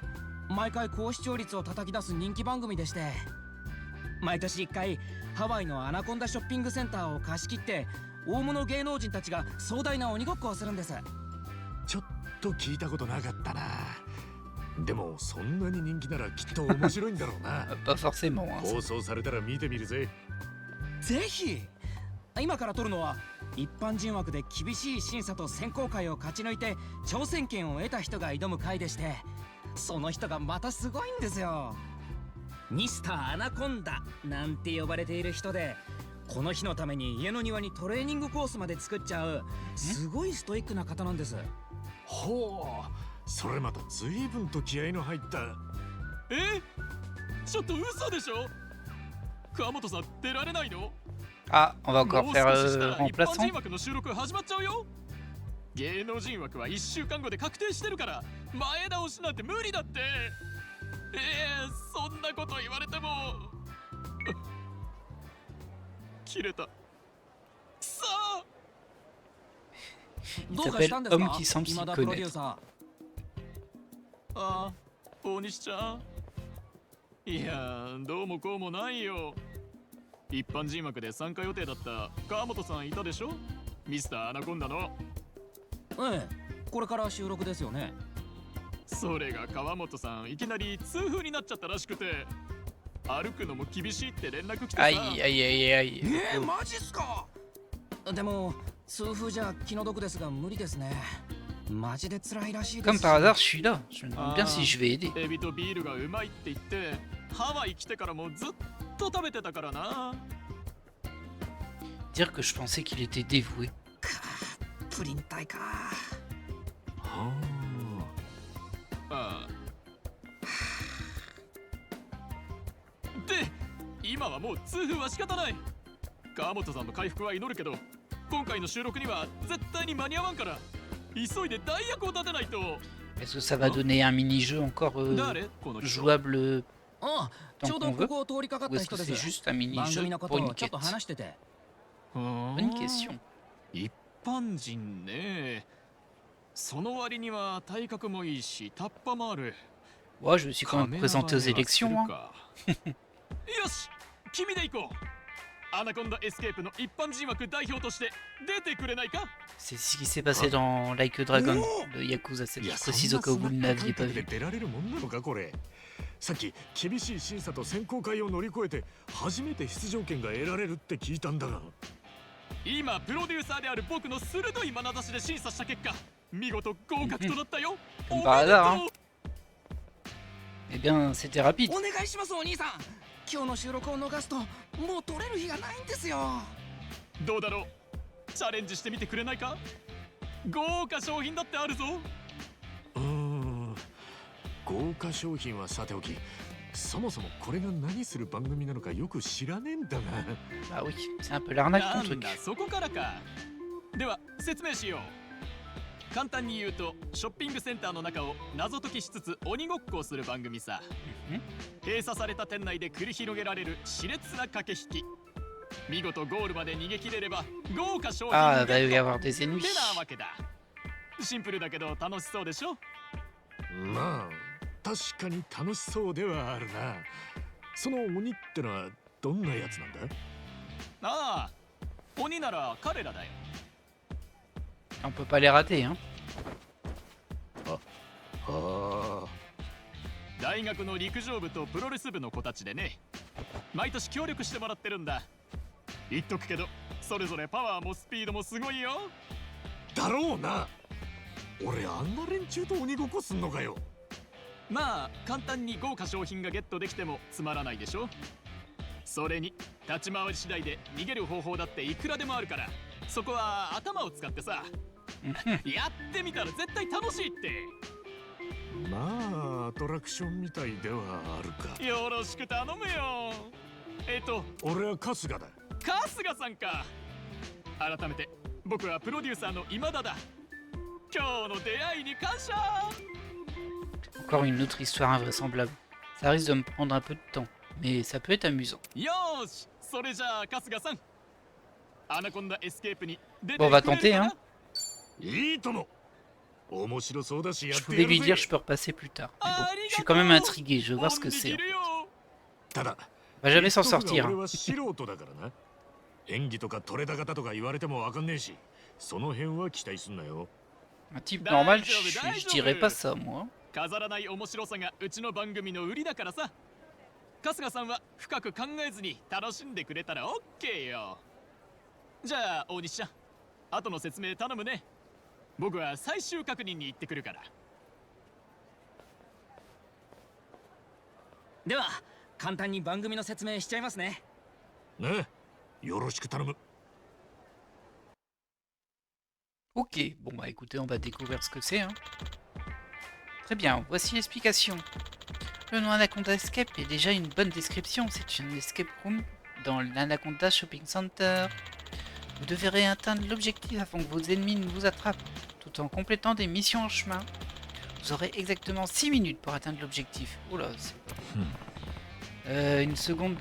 毎回高視聴率を叩き出す人気番組でして、毎年1回ハワイのアナコンダショッピングセンターを貸し切って大物芸能人たちが壮大な鬼ごっこをするんです。ちょっと聞いたことなかったな。でもそんなに人気ならきっと面白いんだろうな。Pas forcément. Hein, 放送されたら見てみるぜ。ぜひ。今から撮るのは一般人枠で厳しい審査と選考会を勝ち抜いて挑戦権を得た人が挑む回でして、その人がまたすごいんですよ。ミスターアナコンダなんて呼ばれている人で、この日のために家の庭にトレーニングコースまで作っちゃうすごいストイックな方なんです。ほう、それまた随分と気合いの入った。え？ちょっと嘘でしょ？川本さん出られないのAh, on va encore faire remplaçant. 一般人枠の収録始まっちゃうよ。芸能人枠は1週間後で確定してるから前倒しなんて無理だって。そんなこと言われても。切れた。くそー。 Il s'appelle Homme qui semble s'y connaître. ああ、大西ちゃん。いや、どうもこうもないよ。一般人枠で参加予定だった川本さんいたでしょ？ミスターアナコンダの。ええ、これから収録ですよね。それが川本さんいきなり痛風になっちゃったらしくて、歩くのも厳しいって連絡来てさ。Aïe, aïe, aïe, aïe. マジっすか？でも痛風じゃ気の毒ですが無理ですね。マジで辛いらしいです。 Comme par hasard, je suis là. Je me demande bien si je vais aider. エビとビールがうまいって言ってハワイ来てからもずっと食べてたからな。 Dire que je pensais qu'il était dévoué. プリン体か。はあ。で、今はもう痛風は仕方ない。川本さんの回復は祈るけど、今回の収録には絶対に間に合わんから、急いで代役を立てないと。 Est-ce que ça va donner un mini-jeu encore 誰この人。 jouable ああ、ちょ tant うど qu'on こ veut? こを通りかかっ Ou た est-ce que 人で c'est す。 juste un 番 mini-jeu 組のこ pour と une をちょっと quête? 話してて。 Bonne question. 一般人ね。その割には体格もいいし、タッパもある。 Ouais, je me suis quand même présenté aux élections. Hein. よし、君で行こう。アナコンダエスケープの一般人枠代表として出てくれないか。 C'est ce qui s'est passé dans Like a Dragon, le Yakuza 7. いや、 Je そん précise な au cas où ス vous ナ ne ック l'aviez 感 pas 覚で vu. 出られるもんなのかこれ。さっき厳しい審査と選考会を乗り越えて初めて出場権が得られるって聞いたんだが、今プロデューサーである僕の鋭い眼差しで審査した結果、見事合格となったよ。おめでとう。 Par hasard, hein. Eh bien, c'était rapide. お願いしますお兄さん。今日の収録を逃すともう撮れる日がないんですよ。どうだろう、チャレンジしてみてくれないか。豪華商品だってあるぞ。豪華商品はさておき、そもそもこれが何する番組なのかよく知らねえんだが。 Bah oui, c'est un peu l'arnaque な ton ん truc. だそこからか。では説明しよう。簡単に言うと、ショッピングセンターの中を謎解きしつつ鬼ごっこをする番組さ。閉鎖された店内で繰り広げられる熾烈な駆け引き。見事ゴールまで逃げ切れれば豪華商品 Ah, ゲ va y ッ avoir ト des ennemis. ってなわけだ。シンプルだけど楽しそうでしょ。まあ確かに楽しそうではあるな。その鬼ってのはどんなやつなんだ。ああ、鬼なら彼らだよ。 On peut pas les rater, hein. 大学の陸上部とプロレス部の子たちでね、毎年協力してもらってるんだ。言っとくけど、それぞれパワーもスピードもすごいよ。だろうな。俺あんな連中と鬼ごっこすんのかよ。まあ簡単に豪華商品がゲットできてもつまらないでしょ。それに立ち回り次第で逃げる方法だっていくらでもあるから、そこは頭を使ってさ。やってみたら絶対楽しいって。まあアトラクションみたいではあるか。よろしく頼むよ。俺は春日だ。春日さんか。改めて僕はプロデューサーの今田だ。今日の出会いに感謝。 Encore une autre histoire invraisemblable. Ça risque de me prendre un peu de temps, mais ça peut être amusant. よーし、それじゃあ春日さん、アナコンダエスケープに出て Bon, on va tenter, hein. いいとも。面白そうだしやっ Je て voulais やる lui ぜ。 dire je peux repasser plus tard. Mais bon, je suis quand même intrigué, je veux voir ce que c'est. ただ On va jamais s'en sortir. 俺 Hein. は素人だからな。演技とか取れ高とか言われてもわかんねえし、その辺は期待すんなよ。 Un type normal, je dirais pas ça, moi. 飾らない面白さがうちの番組の売りだからさ。春日さんは深く考えずに楽しんでくれたら OK よ。じゃあ大西ちゃん、後の説明頼むね。僕は最終確認に行ってくるから。では簡単に番組の説明しちゃいますね。ね、よろしく頼む。 Ok, bon bah écoutez, on va découvrir ce que c'est. Hein. Très bien, voici l'explication. Le nom Anaconda Escape est déjà une bonne description. C'est une escape room dans l'Anaconda Shopping Center. Vous devrez atteindre l'objectif avant que vos ennemis ne vous attrapent, tout en complétant des missions en chemin. Vous aurez exactement 6 minutes pour atteindre l'objectif. Oh là, c'est... une seconde.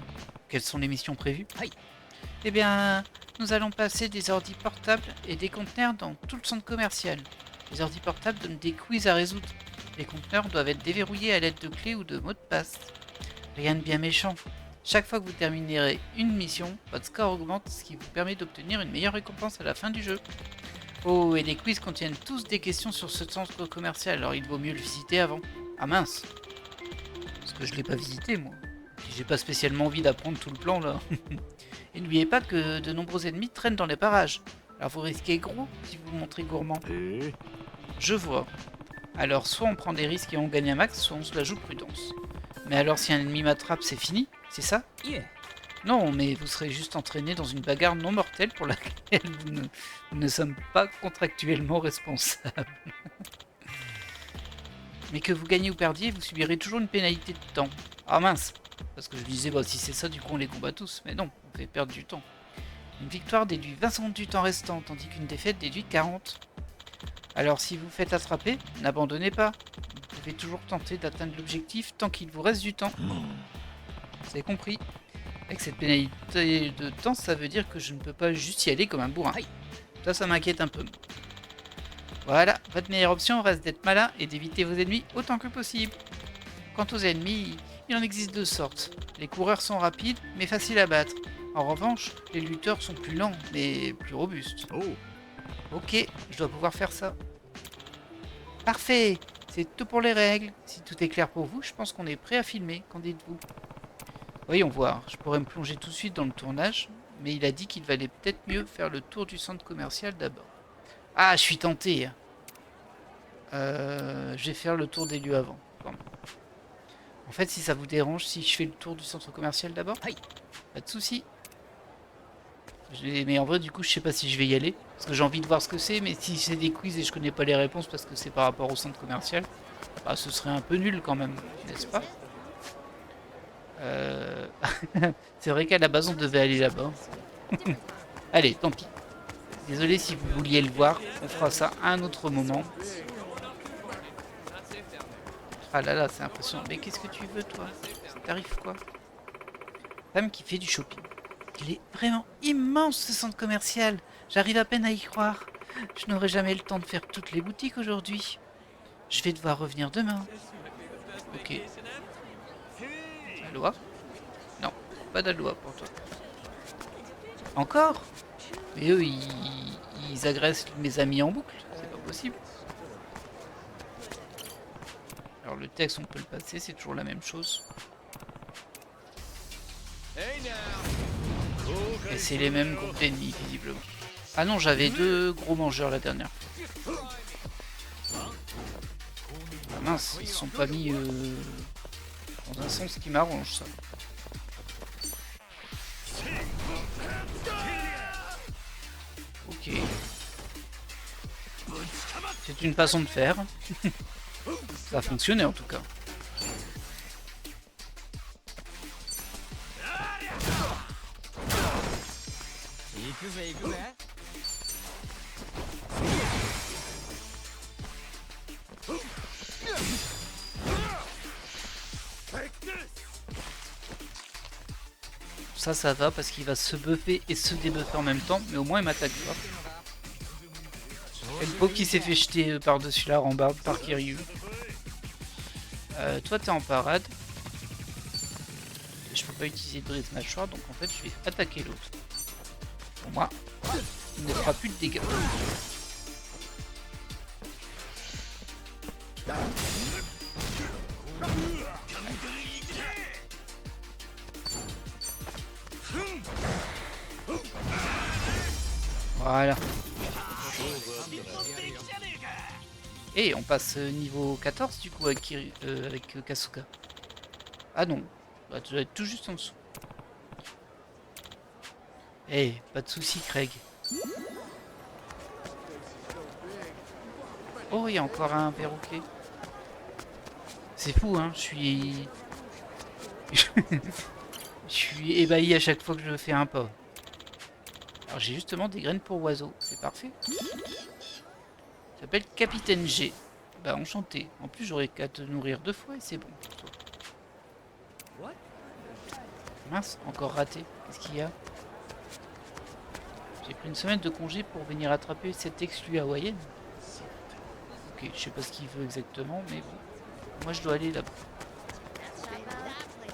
Quelles sont les missions prévues? Oui. Eh bien, nous allons passer des ordis portables et des conteneurs dans tout le centre commercial. Les ordis portables donnent des quiz à résoudre. Les conteneurs doivent être déverrouillés à l'aide de clés ou de mots de passe. Rien de bien méchant. Chaque fois que vous terminerez une mission, votre score augmente, ce qui vous permet d'obtenir une meilleure récompense à la fin du jeu. Oh, et les quiz contiennent tous des questions sur ce centre commercial, alors il vaut mieux le visiter avant. Ah mince! Parce que je l'ai pas visité, moi. J'ai pas spécialement envie d'apprendre tout le plan, là. Et n'oubliez pas que de nombreux ennemis traînent dans les parages. Alors vous risquez gros si vous vous montrez gourmand. Je vois. Alors soit on prend des risques et on gagne un max, soit on se la joue prudence. Mais alors si un ennemi m'attrape, c'est fini? C'est ça? Yeah. Non, mais vous serez juste entraîné dans une bagarre non mortelle pour laquelle nous ne sommes pas contractuellement responsables. Mais que vous gagnez ou perdiez, vous subirez toujours une pénalité de temps. Ah mince! Parce que je me disais, bah, si c'est ça, du coup on les combat tous. Mais non, on fait perdre du temps. Une victoire déduit 20 secondes du temps restant, tandis qu'une défaite déduit 40. Alors si vous faites attraper, n'abandonnez pas. Vous pouvez toujours tenter d'atteindre l'objectif tant qu'il vous reste du temps. Vous avez compris? Avec cette pénalité de temps, ça veut dire que je ne peux pas juste y aller comme un bourrin. Ça m'inquiète un peu. Voilà, votre meilleure option reste d'être malin et d'éviter vos ennemis autant que possible. Quant aux ennemis, il en existe deux sortes. Les coureurs sont rapides, mais faciles à battre. En revanche, les lutteurs sont plus lents, mais plus robustes. Oh, Ok, je dois pouvoir faire ça. Parfait, c'est tout pour les règles. Si tout est clair pour vous, je pense qu'on est prêt à filmer. Qu'en dites-vous? Voyons voir, je pourrais me plonger tout de suite dans le tournage, mais il a dit qu'il valait peut-être mieux faire le tour du centre commercial d'abord. Ah, je suis tenté. Je vais faire le tour des lieux avant. En fait, si ça vous dérange, si je fais le tour du centre commercial d'abord, pas de souci. Mais en vrai, du coup, je sais pas si je vais y aller, parce que j'ai envie de voir ce que c'est, mais si c'est des quiz et je connais pas les réponses parce que c'est par rapport au centre commercial, bah, ce serait un peu nul quand même, n'est-ce pas? C'est vrai qu'à la base, on devait aller là-bas. Allez, tant pis. Désolé si vous vouliez le voir, on fera ça à un autre moment. Ah là là, c'est impressionnant. Mais qu'est-ce que tu veux, toi? Ça t'arrive quoi? Femme qui fait du shopping. Il est vraiment immense, ce centre commercial. J'arrive à peine à y croire. Je n'aurai jamais le temps de faire toutes les boutiques aujourd'hui. Je vais devoir revenir demain. Ok. Aloha? Non, pas d'Aloha pour toi. Encore? Mais eux, ils agressent mes amis en boucle. C'est pas possible. Alors le texte, on peut le passer, c'est toujours la même chose. Et c'est les mêmes groupes d'ennemis, visiblement. Ah non, j'avais deux gros mangeurs la dernière fois. Ah mince, ils se sont pas mis dans un sens qui m'arrange, ça. Ok. C'est une façon de faire. Ça a fonctionné en tout cas. Ça va parce qu'il va se buffer et se débuffer en même temps, mais au moins il m'attaque pas. Et le pauvre qui s'est fait jeter par-dessus la rambarde par Kiryu. Toi t'es en parade. Et je peux pas utiliser de brise mâchoire, donc en fait je vais attaquer l'autre. Pour moi, il ne fera plus de dégâts. Voilà. Et on passe niveau 14 du coup avec, avec Kasuga. Ah non, bah, tu dois être tout juste en dessous. Eh, pas de soucis Craig. Oh, il y a encore un perroquet. C'est fou, hein, je suis... je suis ébahi à chaque fois que je fais un pas. Alors j'ai justement des graines pour oiseaux, c'est parfait. Ça s'appelle Capitaine G. Bah enchanté. En plus j'aurais qu'à te nourrir 2 fois et c'est bon pour toi. Mince, encore raté. Qu'est-ce qu'il y a? J'ai pris une semaine de congé pour venir attraper cette exclue hawaïenne. Ok, je sais pas ce qu'il veut exactement, mais bon. Moi je dois aller là-bas.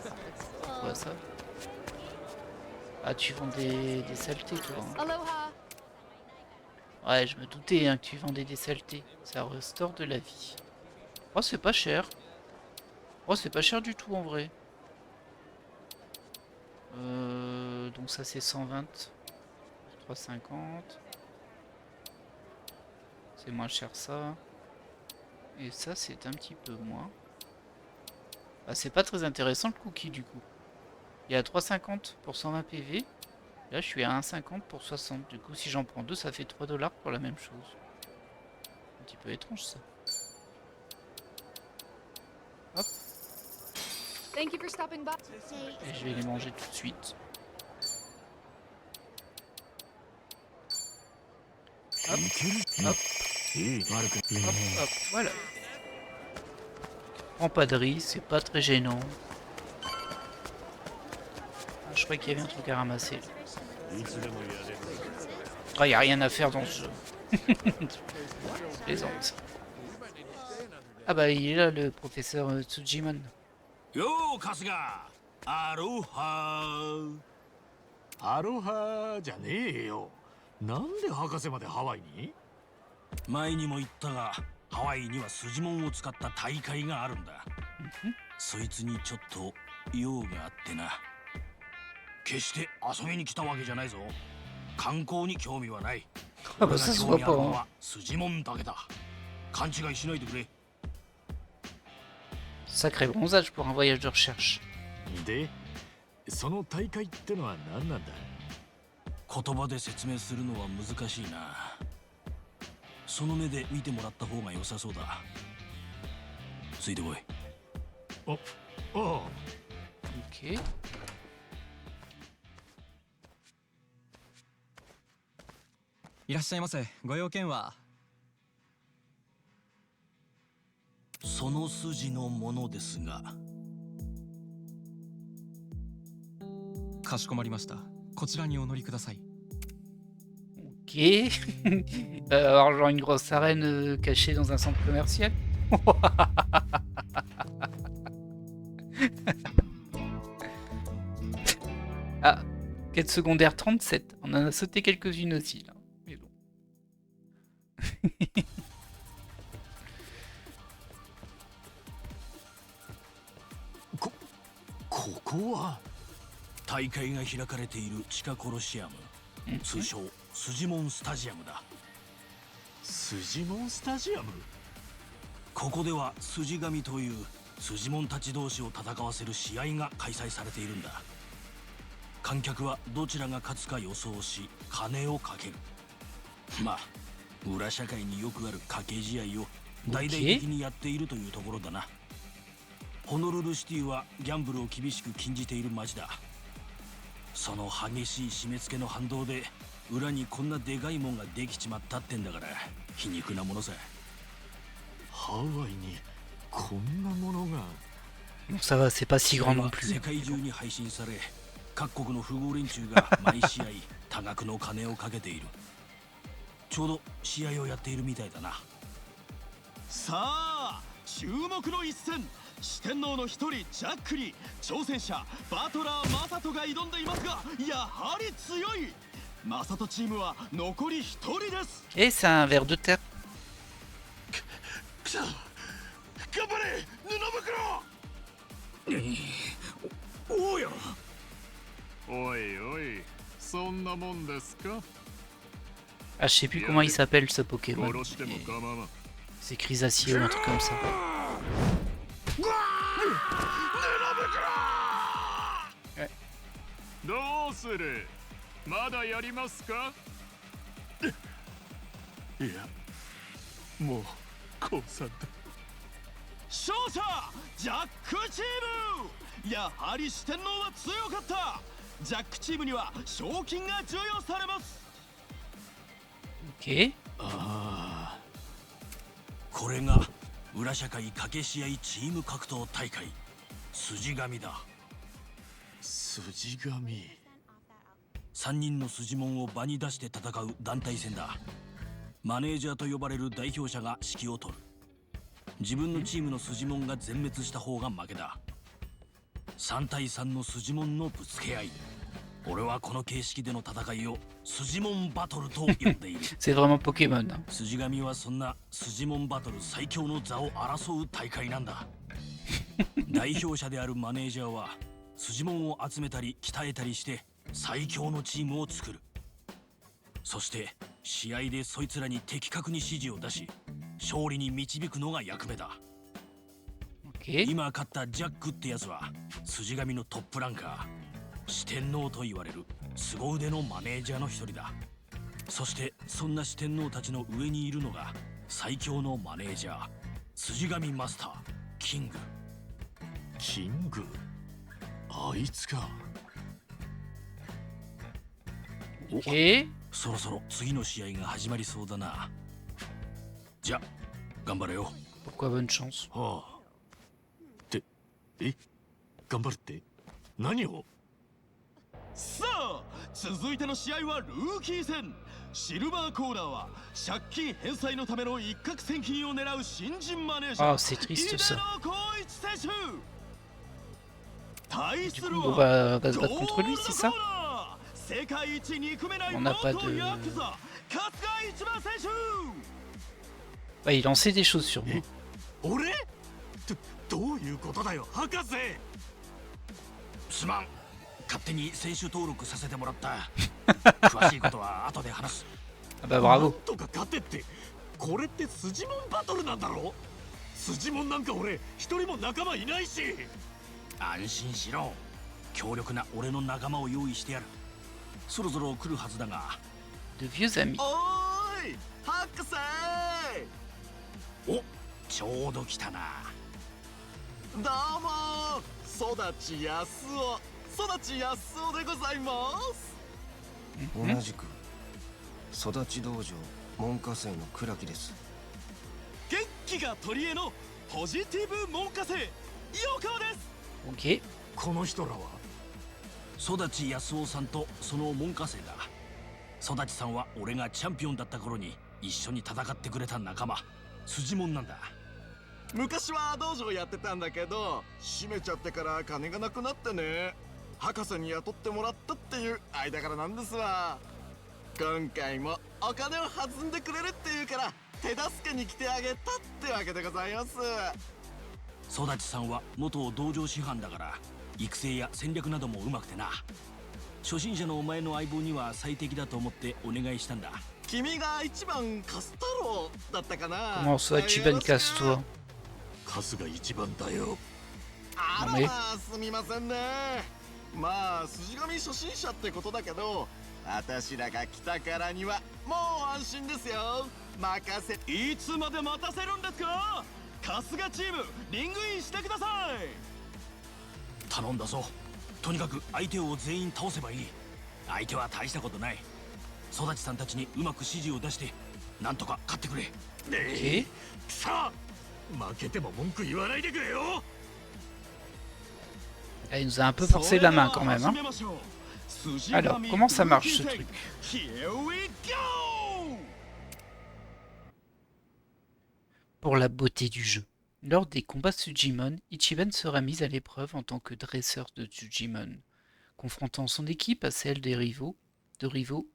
C'est quoi ça? Ah, tu vends des saletés toi. Hein. Ouais, je me doutais hein, que tu vendais des saletés. Ça restaure de la vie. Oh, c'est pas cher. Oh, c'est pas cher du tout en vrai. Donc ça c'est 120. 3,50. C'est moins cher ça. Et ça c'est un petit peu moins. Bah, c'est pas très intéressant le cookie du coup. Il y a 3,50 pour 120 PV. Là je suis à 1,50 pour 60. Du coup si j'en prends 2 ça fait 3 $ pour la même chose. Un petit peu étrange ça. Hop. Thank you for stopping by. Et je vais les manger tout de suite. Hop, hop, hop, hop, voilà. Prends pas de risque, c'est pas très gênant. Ah, je croyais qu'il y avait un truc à ramasser. Ah, y a rien à faire dans ce jeu. Je plaisante. Ah bah il est là le professeur Tsujimon. よう春日アロハアロハじゃねえよ。なんで博士までハワイに？前にも言ったがハワイには筋もんを使った大会があるんだ。そいつにちょっと用があってな。決して遊びに来たわけじゃないぞ。観光に興味はない。 Ah bah ça se voit pas. Hein. 筋もんだけだ。勘違いしないでくれ。 Sacré bronzage pour un voyage de recherche. で、その大会ってのは何なんだ？言葉で説明するのは難しいな。その目で見てもらった方が良さそうだ。ついてこい。あ、ああ。Ok. いらっしゃいませ。ご用件は？その筋のものですが。かしこまりました。こちらにお乗りください。 Ok. Alors genre une grosse arène cachée dans un centre commercial. Ah, quête secondaire 37. On en a sauté quelques-unes aussi là. Mais bon. ここは大会が開かれている地下コロシアム、通称スジモンスタジアムだ。スジモンスタジアム？ここでは筋神というスジモンたち同士を戦わせる試合が開催されているんだ。観客はどちらが勝つか予想し金をかける。まあ裏社会によくある賭け試合を大々的にやっているというところだな。ホノルルシティはギャンブルを厳しく禁じている街だ。その激しい締め付けの反動で裏にこんなでかいもんができちまったってんだから皮肉なものさ。ハワイにこんなものが。 Bon, ça va, c'est pas si grand non 世 plus. 界中に配信され各国の富豪連中が毎試合多額の金をかけている。ちょうど試合をやっているみたいだな。さあ注目の一戦、四天王の一人ジャックに挑戦者バトラーマサトが挑んでいますが、やはり強い。マサトチームは残り一人です。 Et c'est un ver de terre. 頑張れ布袋。おうよ。おいおい、そんなもんですか？ Ah, je sais plus comment il s'appelle ce Pokémon. 殺しても構わん。 C'est Chrysacier ou un truc comme ça. どうする？まだやりますか？いや、もう降参だ。勝者ジャックチーム。やはり四天王は強かった。ジャックチームには賞金が授与されます。 Ok. ああ、これが裏社会賭け試合チーム格闘大会筋神だ。筋神。3人の筋門を場に出して戦う団体戦だ。マネージャーと呼ばれる代表者が指揮を取る。自分のチームの筋門が全滅した方が負けだ。3対3の筋門のぶつけ合い。俺はこの形式での戦いを筋門バトルと呼んでいる。C'est vraiment Pokémon. Hein. 筋神はそんな筋門バトル最強の座を争う大会なんだ。代表者であるマネージャーは筋門を集めたり鍛えたりして最強のチームを作る。そして試合でそいつらに的確に指示を出し勝利に導くのが役目だ。 Ok. 今勝ったジャックってやつは筋神のトップランカー、四天王と言われる凄腕のマネージャーの一人だ。そしてそんな四天王たちの上にいるのが最強のマネージャー、筋神マスターキング。キング、あいつか。Ok. そろそろ次の試合が始まりそうだな。じゃ、頑張れよ。 Pourquoi bonne chance? はあ。って頑張るって何を？さあ続いての試合はルーキー戦。シルバーコーナーは借金返済のための一攫千金を狙う新人マネージャ Ah, ー c'est 井 triste 出 ça. 野光一選手。対す Du る coup, on は va se battre contre lui, c'est ça? 世界一憎めない On n'a pas 元 de- ヤクザ春日一番選手。 Bah, il lançait des choses sur moi. 俺？どういうことだよ博士。すまん、勝手に選手登録させてもらった。詳しいことは後で話す。 Ah bah なん bravo. とか勝てって、これって筋モンバトルなんだろ？筋モンなんか俺一人も仲間いないし。安心しろ、強力な俺の仲間を用意してやる。そろそろ来るはずだが。 De vieux amis. おーい博士。お、ちょうど来たな。どうも育ちやすおでございます。同じく育ち道場門下生の倉木です。元気が取り柄のポジティブ門下生陽川です。 Ok. この人らは？育ち安夫さんとその門下生だ。育ちさんは俺がチャンピオンだった頃に一緒に戦ってくれた仲間、筋もんなんだ。昔は道場やってたんだけど閉めちゃってから金がなくなってね、博士に雇ってもらったっていう間柄なんですわ。今回もお金を弾んでくれるっていうから手助けに来てあげたってわけでございます。育ちさんは元道場師範だから育成や戦略などもうまくてな。初心者のお前の相棒には最適だと思ってお願いしたんだ。君が一番カス太郎だったかな。 Comment ça, Chiban, casse-toi? カスが一番だよ。あダメらすみませんね。まあ筋神初心者ってことだけど私らが来たからにはもう安心ですよ。任せ。いつまで待たせるんですか。春日チームリングインしてください。頼んだぞ。とにかく相手を全員倒せばいい。相手は大したことない。育ちさんたちにうまく指示を出してなんとか勝ってくれ。Ok. さあ負けても文句言わないでくれよ。 Ah, il nous a un peu forcé la main quand même. Hein. Alors, comment ça marche ce truc? Pour la beauté du jeu. Lors des combats Sujimon, Ichiban sera mis à l'épreuve en tant que dresseur de Sujimon, confrontant son équipe à celle des rivaux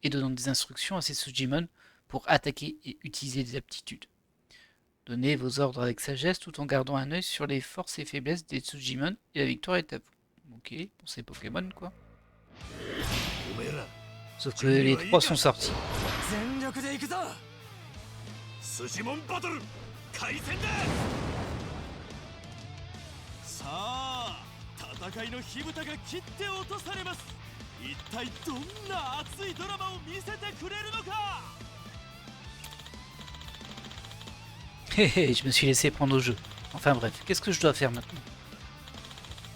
et donnant des instructions à ses Sujimon pour attaquer et utiliser des aptitudes. Donnez vos ordres avec sagesse tout en gardant un œil sur les forces et faiblesses des Sujimon et la victoire est à vous. Ok, pour ces Pokémon quoi. Sauf que les trois sont sortis. 全力で行くぞ。筋モンバトル開戦だ。さあ戦いの火蓋が切って落とされます。一体どんな熱いドラマを見せてくれるのか。 Hé hé, je me suis laissé prendre au jeu. Enfin bref, qu'est-ce que je dois faire maintenant?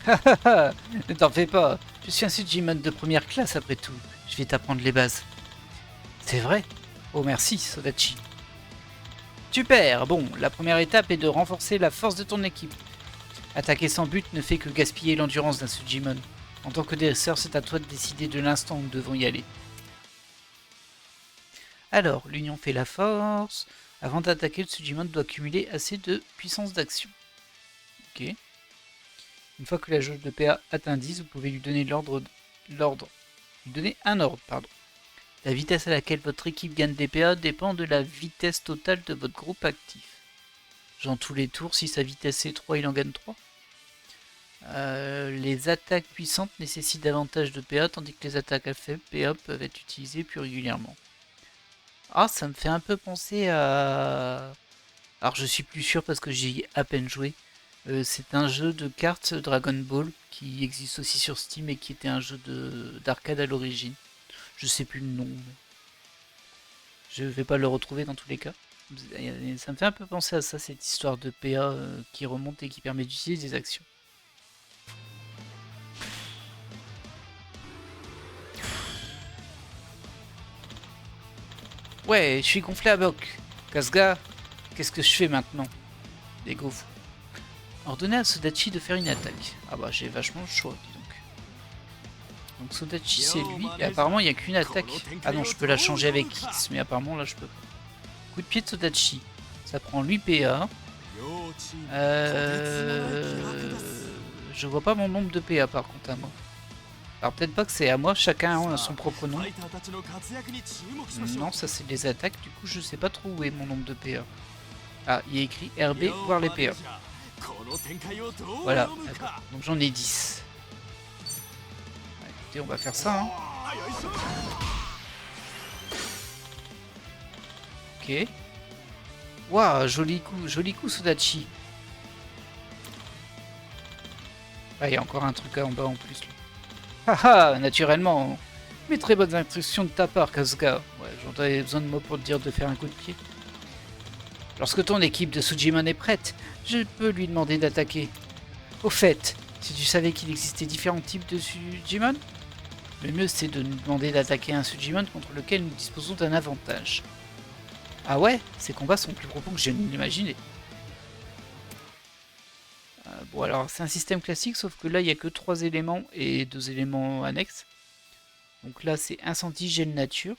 Hahaha, ne t'en fais pas, je suis un Sujimon de première classe après tout. Je vais t'apprendre les bases. C'est vrai? Oh merci, Sodachi. Super, bon, la première étape est de renforcer la force de ton équipe. Attaquer sans but ne fait que gaspiller l'endurance d'un Sujimon. En tant que dresseur, c'est à toi de décider de l'instant où nous devons y aller. Alors, l'union fait la force. Avant d'attaquer, le Sujimon doit cumuler assez de puissance d'action. Ok. Une fois que la jauge de PA atteint 10, vous pouvez lui donner un ordre. La vitesse à laquelle votre équipe gagne des PA dépend de la vitesse totale de votre groupe actif. Genre tous les tours, si sa vitesse est 3, il en gagne 3. Les attaques puissantes nécessitent davantage de PA, tandis que les attaques à faible PA peuvent être utilisées plus régulièrement. Ah, ça me fait un peu penser à... Alors je suis plus sûr parce que j'y ai à peine joué. C'est un jeu de cartes Dragon Ball qui existe aussi sur Steam et qui était un jeu d'arcade à l'origine. Je sais plus le nom. Mais... je vais pas le retrouver dans tous les cas. Ça me fait un peu penser à ça, cette histoire de PA qui remonte et qui permet d'utiliser des actions. Ouais, je suis gonflé à bloc. Kasuga, qu'est-ce que je fais maintenant? Des gaufres. Ordonnez à Sodachi de faire une attaque. Ah bah j'ai vachement le choix, dis donc. Donc Sodachi c'est lui, et apparemment il n'y a qu'une attaque. Ah non, je peux la changer avec X, mais apparemment là je peux pas. Coup de pied de Sodachi. Ça prend 8 PA. Je vois pas mon nombre de PA par contre à moi. Alors peut-être pas que c'est à moi, chacun a son propre nom. Non, ça c'est les attaques, du coup je sais pas trop où est mon nombre de PA. Ah, il y a écrit RB, voir les PA. Voilà, donc j'en ai 10. Bah, écoutez, on va faire ça. Hein. Ok. Waouh, joli coup Sodachi. Ah, il y a encore un truc en bas en plus. Haha, naturellement. Mais très bonnes instructions de ta part, Kasuga. Ouais, j'en avais besoin de mots pour te dire de faire un coup de pied. Lorsque ton équipe de Sujimon est prête, je peux lui demander d'attaquer. Au fait, si tu savais qu'il existait différents types de Sujimon, le mieux c'est de nous demander d'attaquer un Sujimon contre lequel nous disposons d'un avantage. Ah ouais, ces combats sont plus profonds que je ne l'imaginais. Bon alors c'est un système classique, sauf que là il n'y a que 3 éléments et 2 éléments annexes. Donc là c'est incendie, gel, nature.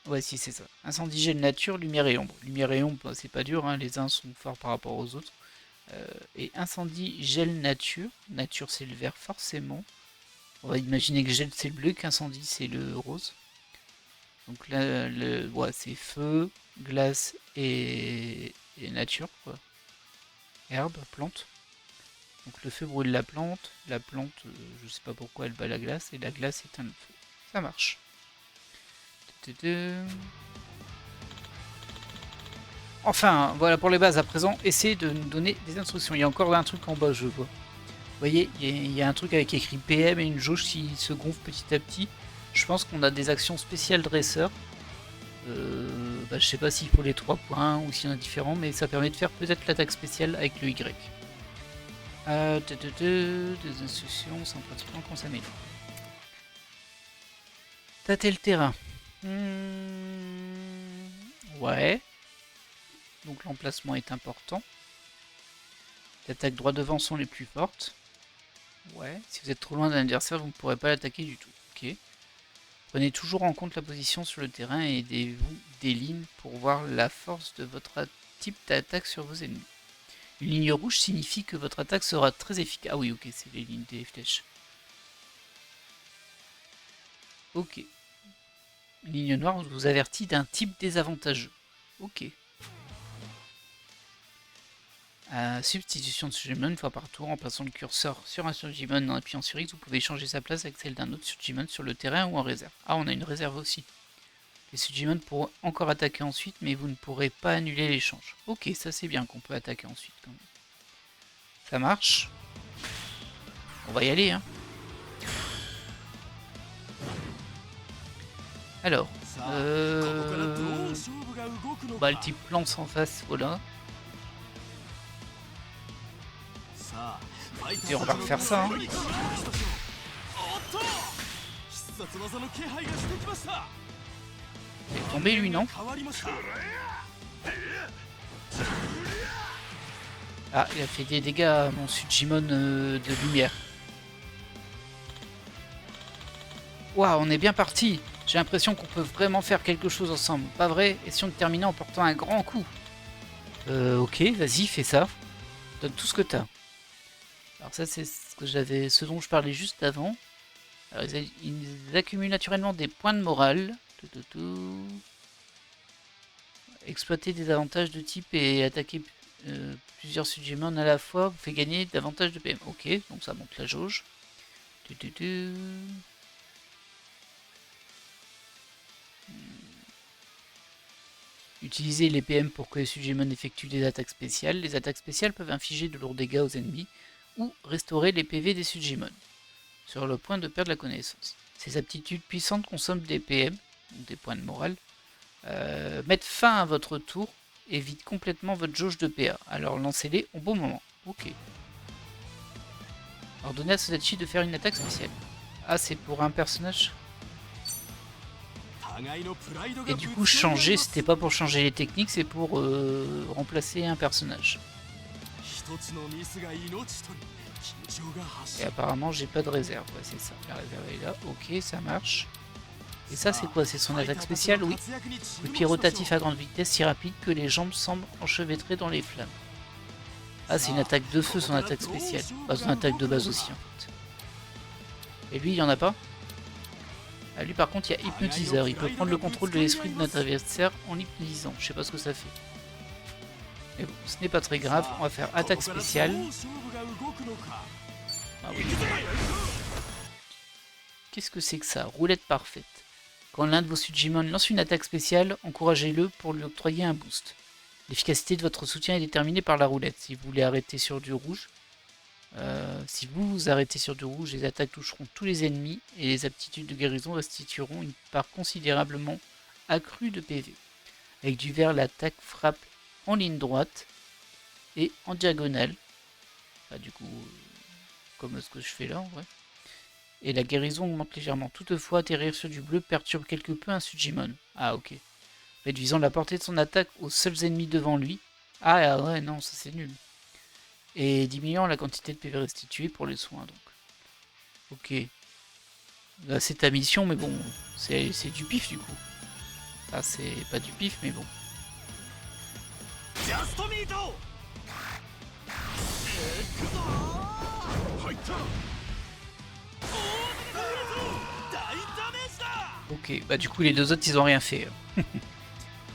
Ouais si c'est ça. Incendie, gel, nature, lumière et ombre. Lumière et ombre bah, c'est pas dur, hein, les uns sont forts par rapport aux autres. Et incendie, gel, nature. Nature c'est le vert forcément. On va imaginer que gel c'est le bleu, qu'incendie c'est le rose. Donc là ouais, c'est feu, glace et nature quoi. Herbe, plante. Donc le feu brûle la plante je sais pas pourquoi elle bat la glace, et la glace éteint le feu. Ça marche. Enfin, voilà pour les bases. À présent, essayez de nous donner des instructions. Il y a encore un truc en bas, je vois. Vous voyez, il y a un truc avec écrit PM et une jauge qui se gonfle petit à petit. Je pense qu'on a des actions spéciales dresseur. Je sais pas s'il faut les 3 points ou s'il y en a différents, mais ça permet de faire peut-être l'attaque spéciale avec le Y. Des instructions sans pratiquement qu'on s'améliore. Tâter le terrain. Ouais. Donc l'emplacement est important. Les attaques droit devant sont les plus fortes. Ouais. Si vous êtes trop loin d'un adversaire, vous ne pourrez pas l'attaquer du tout. Ok. Prenez toujours en compte la position sur le terrain et aidez-vous des lignes pour voir la force de votre type d'attaque sur vos ennemis. Une ligne rouge signifie que votre attaque sera très efficace. Ah oui, ok, c'est les lignes des flèches. Ok. Une ligne noire vous avertit d'un type désavantageux. Ok. Substitution de Sujimon une fois par tour. En plaçant le curseur sur un Sujimon en appuyant sur X, vous pouvez changer sa place avec celle d'un autre Sujimon sur le terrain ou en réserve. Ah, on a une réserve aussi. Les Sujimon pourront encore attaquer ensuite, mais vous ne pourrez pas annuler l'échange. Ok, ça c'est bien qu'on peut attaquer ensuite quand même. Ça marche. On va y aller, hein. Alors, bah, le type lance en face, voilà. Et on va refaire ça. Hein. Il est tombé lui, non? Ah, il a fait des dégâts à mon Sujimon de lumière. Waouh, on est bien parti. J'ai l'impression qu'on peut vraiment faire quelque chose ensemble. Pas vrai? Essayons de terminer en portant un grand coup. Ok, vas-y, fais ça. Donne tout ce que t'as. Alors ça, c'est ce dont je parlais juste avant. Alors, ils accumulent naturellement des points de morale. Exploiter des avantages de type et attaquer plusieurs Sujimon à la fois vous fait gagner davantage de PM. Ok, donc ça monte la jauge. Utilisez les PM pour que les Sujimon effectuent des attaques spéciales. Les attaques spéciales peuvent infliger de lourds dégâts aux ennemis ou restaurer les PV des Sujimon, sur le point de perdre la connaissance. Ces aptitudes puissantes consomment des PM, donc des points de morale. Mettre fin à votre tour et vide complètement votre jauge de PA. Alors lancez-les au bon moment. Ok. Ordonnez à Sodachi de faire une attaque spéciale. Ah, c'est pour un personnage? Et du coup, changer, c'était pas pour changer les techniques, c'est pour remplacer un personnage. Et apparemment, j'ai pas de réserve. Ouais, c'est ça. La réserve est là. Ok, ça marche. Et ça, c'est quoi? C'est son attaque spéciale? Oui. Le pied rotatif à grande vitesse, si rapide que les jambes semblent enchevêtrées dans les flammes. Ah, c'est une attaque de feu, son attaque spéciale. Pas son attaque de base aussi, en fait. Et lui, il y en a pas? Ah, lui, par contre, il y a hypnotiseur. Il peut prendre le contrôle de l'esprit de notre adversaire en l'hypnotisant. Je sais pas ce que ça fait. Mais bon, ce n'est pas très grave. On va faire attaque spéciale. Ah oui. Qu'est-ce que c'est que ça? Roulette parfaite. Quand l'un de vos Sujimon lance une attaque spéciale, encouragez-le pour lui octroyer un boost. L'efficacité de votre soutien est déterminée par la roulette. Si vous voulez arrêter sur du rouge, les attaques toucheront tous les ennemis et les aptitudes de guérison restitueront une part considérablement accrue de PV. Avec du vert, l'attaque frappe en ligne droite et en diagonale. Enfin, du coup, comme ce que je fais là en vrai. Et la guérison augmente légèrement. Toutefois, atterrir sur du bleu perturbe quelque peu un Sujimon. Ah ok. Réduisant la portée de son attaque aux seuls ennemis devant lui. Ah ouais, non, ça c'est nul. Et diminuant la quantité de PV restituée pour les soins, donc. Ok. Là, c'est ta mission, mais bon, c'est du pif, du coup. Ah, c'est pas du pif, mais bon. Ok, bah du coup, les deux autres, ils ont rien fait.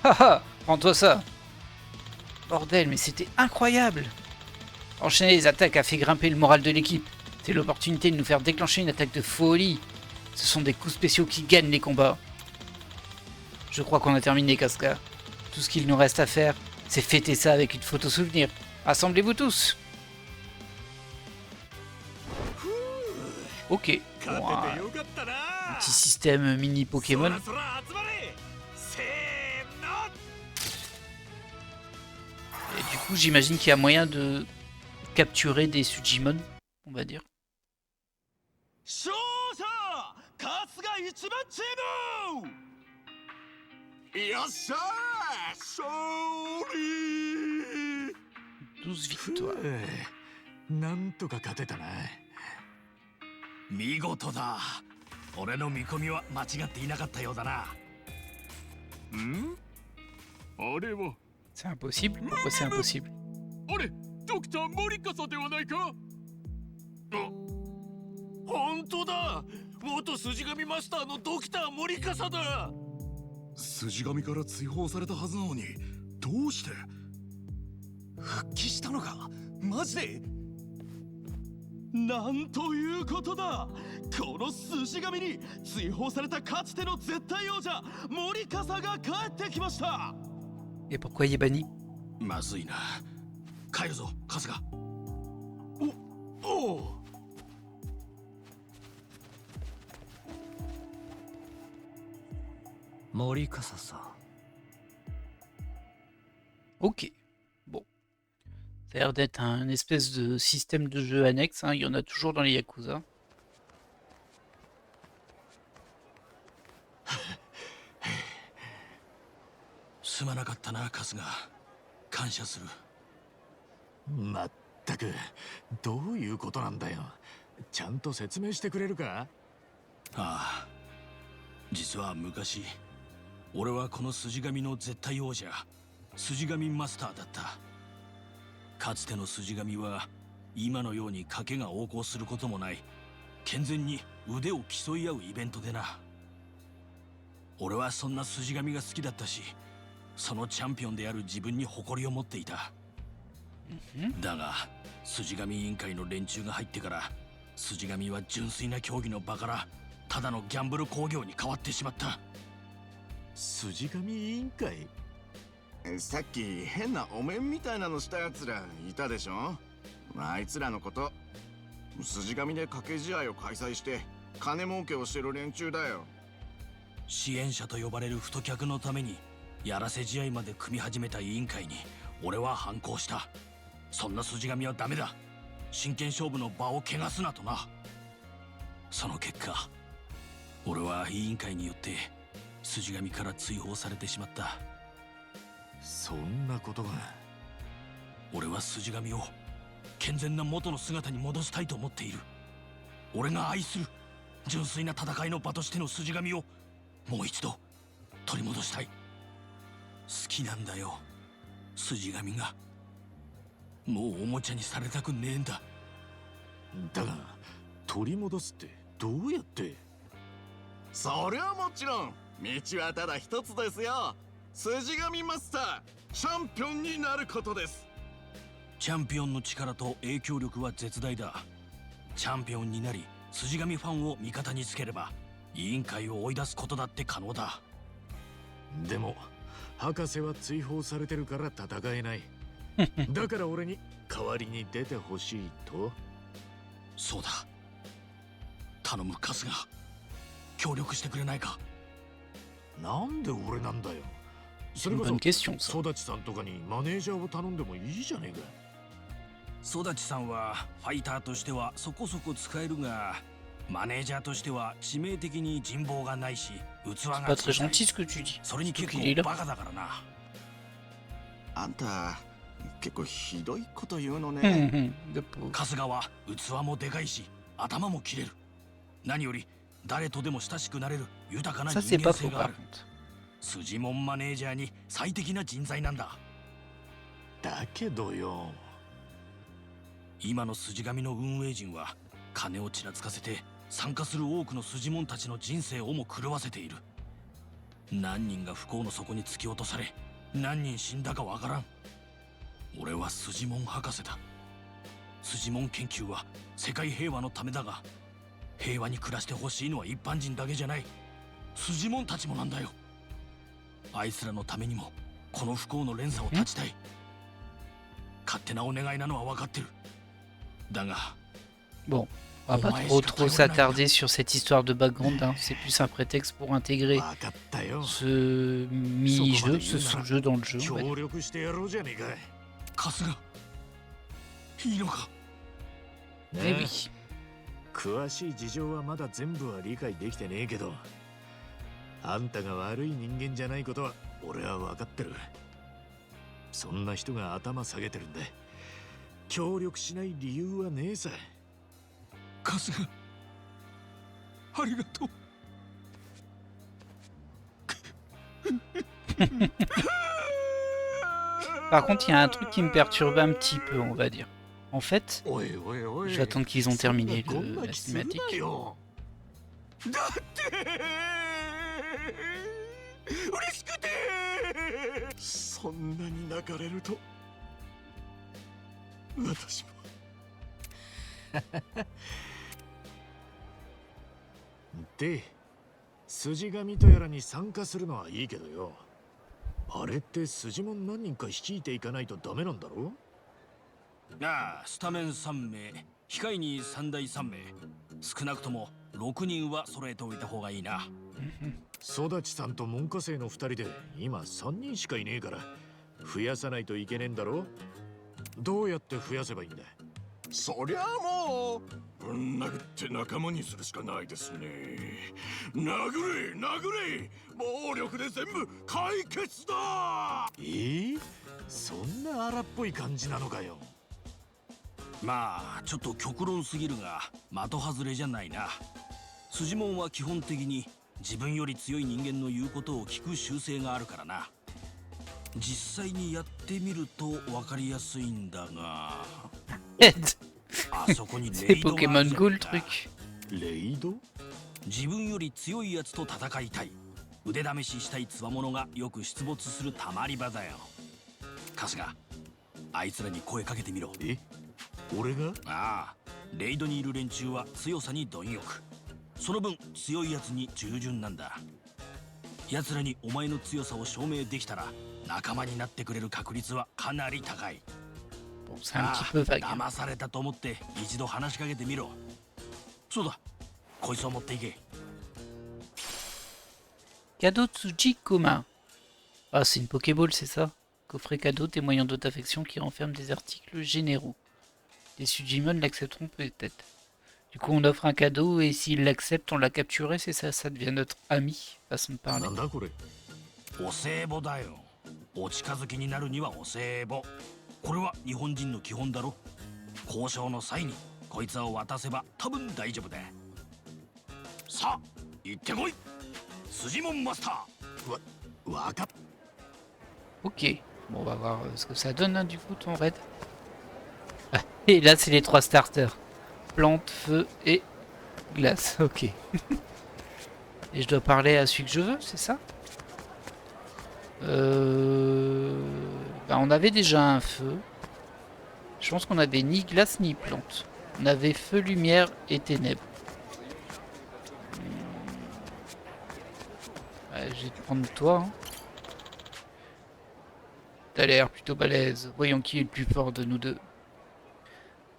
Haha, prends-toi ça. Bordel, mais c'était incroyable. Enchaîner les attaques a fait grimper le moral de l'équipe. C'est l'opportunité de nous faire déclencher une attaque de folie. Ce sont des coups spéciaux qui gagnent les combats. Je crois qu'on a terminé, Casca. Tout ce qu'il nous reste à faire, c'est fêter ça avec une photo souvenir. Rassemblez-vous tous. Ok. Bon, un petit système mini Pokémon. Et du coup, j'imagine qu'il y a moyen de capturer des Sujimon, on va dire. Yosha! 12 victoires. なんとか勝てたな。見事だ。俺の見込みは間違っていなかったようだな。ん？あれは C'est impossible? Pourquoi c'est impossible? あれドクター森笠ではないか？本当だ。元筋神マスターのドクター森笠だ。筋神から追放されたはずなのに、どうして復帰したのか？マジで？なんということだ。この筋神に追放されたかつての絶対王者森笠が帰ってきました。 Et pourquoi il est banni? まずいな。帰るぞ、春日。おう。森笠さん。 Ok. Bon. Ça a l'air d'être un espèce de système de jeu annexe. Hein. Il y en a toujours dans les Yakuza. すまなかったな、春日。感謝する。まったく、どういうことなんだよ。ちゃんと説明してくれるか？ああ、実は昔、俺はこの筋神の絶対王者、筋神マスターだった。かつての筋神は、今のように賭けが横行することもない、健全に腕を競い合うイベントでな。俺はそんな筋神が好きだったし、そのチャンピオンである自分に誇りを持っていた。だが、筋神委員会の連中が入ってから、筋神は純粋な競技の場から、ただのギャンブル興行に変わってしまった。筋神委員会？さっき変なお面みたいなのしたやつらいたでしょ。あいつらのこと、筋神で賭け試合を開催して金儲けをしてる連中だよ。支援者と呼ばれる太客のためにやらせ試合まで組み始めた委員会に俺は反抗した。そんな筋神はダメだ。真剣勝負の場を汚すなとな。その結果、俺は委員会によって筋神から追放されてしまった。そんなことが。俺は筋神を健全な元の姿に戻したいと思っている。俺が愛する純粋な戦いの場としての筋神をもう一度取り戻したい。好きなんだよ、筋神が。もうおもちゃにされたくねえんだ。だが取り戻すってどうやって？そりゃもちろん道はただ一つですよ。筋神マスターチャンピオンになることです。チャンピオンの力と影響力は絶大だ。チャンピオンになり筋神ファンを味方につければ委員会を追い出すことだって可能だ。でも博士は追放されてるから戦えない。だから俺に代わりに出てほしいと。そうだ、頼む春日、協力してくれないか。なんで俺なんだよ。それこ Bonne question, そ ça. 育ちさんとかにマネージャーを頼んでもいいじゃねえか。育ちさんはファイターとしてはそこそこ使えるが、マネージャーとしては致命的に人望がないし器 C'est が pas 小 très さい。 gentil ce que tu dis. それに Surtout 結 qu'il est 構 là. バカだからな。あんた結構ひどいこと言うのね。 Le pauvre. 春日は器もでかいし頭も切れる。何より誰とでも親しくなれる豊かな Ça 人 c'est 間 pas 性 faux があ par る。 contre. 筋門マネージャーに最適な人材なんだ。だけどよ。今の筋神の運営陣は金をちらつかせて参加する多くの筋門たちの人生をも狂わせている。何人が不幸の底に突き落とされ何人死んだかわからん。俺は筋門博士だ。筋門研究は世界平和のためだが、平和に暮らしてほしいのは一般人だけじゃない、筋門たちもなんだよ。あいつらのためにもこの不幸の連鎖を断ちたい。勝手なお願いなのは分かってる。だが Bon, on va pas trop s'attarder sur cette histoire de background, hein. C'est plus un prétexte pour intégrer わかったよ。 ce mini-jeu, ce sous-jeu dans le jeu. on va dire. 協力してやろうじゃねえか。春日いいのか。 Eh ねえ oui. 詳しい事情はまだ全部は理解できてねえけど、あんたが悪い人間じゃないことは俺は分かってる。そんな人が頭下げてるんで協力しない理由はねえさ。春日ありがとう。 Par contre, il y a un truc qui me perturbe un petit peu, on va dire. En fait, おいおいおい、 je vais attendre qu'ils ont terminé そんな la 気するな cinématique. よ。だって嬉しくて。そんなに泣かれると私も。で、筋神とやらに参加するのはいいけどよ。あれって筋も何人か率いていかないとダメなんだろ？ああ、スタメン3名、控えに3代3名、少なくとも6人は揃えておいた方がいいな。育ちさんと門下生の2人で今3人しかいねえから増やさないといけねえんだろ？どうやって増やせばいいんだ？そりゃもうぶん殴って仲間にするしかないですね。殴れ殴れ、暴力で全部解決だ。そんな荒っぽい感じなのかよ。まあちょっと極論すぎるが的外れじゃないな。筋門は基本的に自分より強い人間の言うことを聞く習性があるからな。実際にやってみると分かりやすいんだが、あそこにレ C'est イドがあ Pokémon るじゃ Go ん le か。 truc. レイド？自分より強いやつと戦いたい、腕試ししたい強者がよく出没するたまり場だよ。春日、あいつらに声かけてみろ。俺が？ああ、レイドにいる連中は強さに貪欲、その分強いやつに従順なんだ。奴らにお前の強さを証明できたら仲間になってくれる確率はかなり高い。 Bon, c'est un petit peu vague. 騙されたと思って一度話しかけてみろ。そうだ、こいつを持っていけ。 Cadeau Tsuji commun. Ah, c'est une Pokéball, c'est ça? Coffret cadeau, témoignant de ta affection qui renferme des articles généraux. Les Sujimon l'accepteront peut-être. Du coup, on offre un cadeau et s'il l'accepte, on l'a capturé, c'est ça, ça devient notre ami, façon de parler. なんだこれ。お歳暮だよ。お近づきになるにはお歳暮。これは日本人の基本だろ。交渉の際にこいつを渡せば多分大丈夫だ。さあ行ってこい、筋門マスター。わかっ。 Ok, bon, on va voir ce que ça donne, hein, du coup, ton raid. Ah, et là, c'est les 3 starters. Plante, feu et glace, ok. Et je dois parler à celui que je veux, c'est ça? Bah, on avait déjà un feu. Je pense qu'on avait ni glace ni plante. On avait feu, lumière et ténèbres. Ouais, je vais te prendre toi. Hein. T'as l'air plutôt balèze. Voyons qui est le plus fort de nous deux.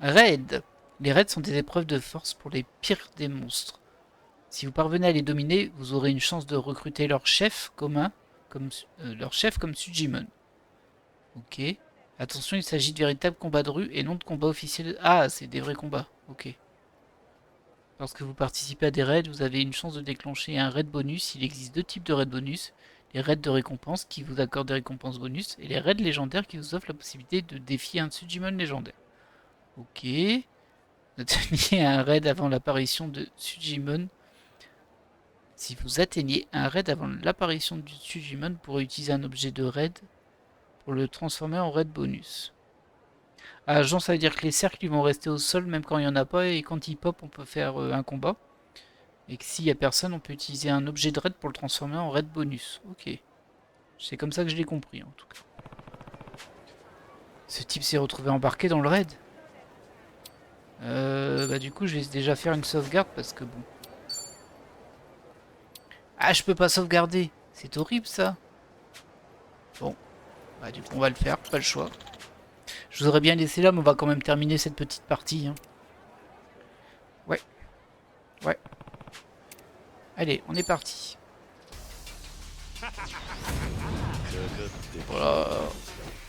Raid. Les raids sont des épreuves de force pour les pires des monstres. Si vous parvenez à les dominer, vous aurez une chance de recruter leur chef commun, comme Sujimon. Ok. Attention, il s'agit de véritables combats de rue et non de combats officiels. Ah, c'est des vrais combats. Ok. Lorsque vous participez à des raids, vous avez une chance de déclencher un raid bonus. Il existe 2 types de raids bonus. Les raids de récompense qui vous accordent des récompenses bonus et les raids légendaires qui vous offrent la possibilité de défier un Sujimon légendaire. Ok. Atteignez un raid avant l'apparition de Sujimon. Si vous atteignez un raid avant l'apparition du Sujimon, vous pourrez utiliser un objet de raid pour le transformer en raid bonus. Ah, genre, ça veut dire que les cercles ils vont rester au sol même quand il n'y en a pas et quand ils pop, on peut faire un combat. Et que s'il n'y a personne, on peut utiliser un objet de raid pour le transformer en raid bonus. Ok. C'est comme ça que je l'ai compris en tout cas. Ce type s'est retrouvé embarqué dans le raid. Bah du coup je vais déjà faire une sauvegarde parce que bon. Ah, je peux pas sauvegarder. C'est horrible ça. Bon. Bah du coup on va le faire, pas le choix. Je vous aurais bien laissé là mais on va quand même terminer cette petite partie. Hein. Ouais. Ouais. Allez, on est parti. Voilà.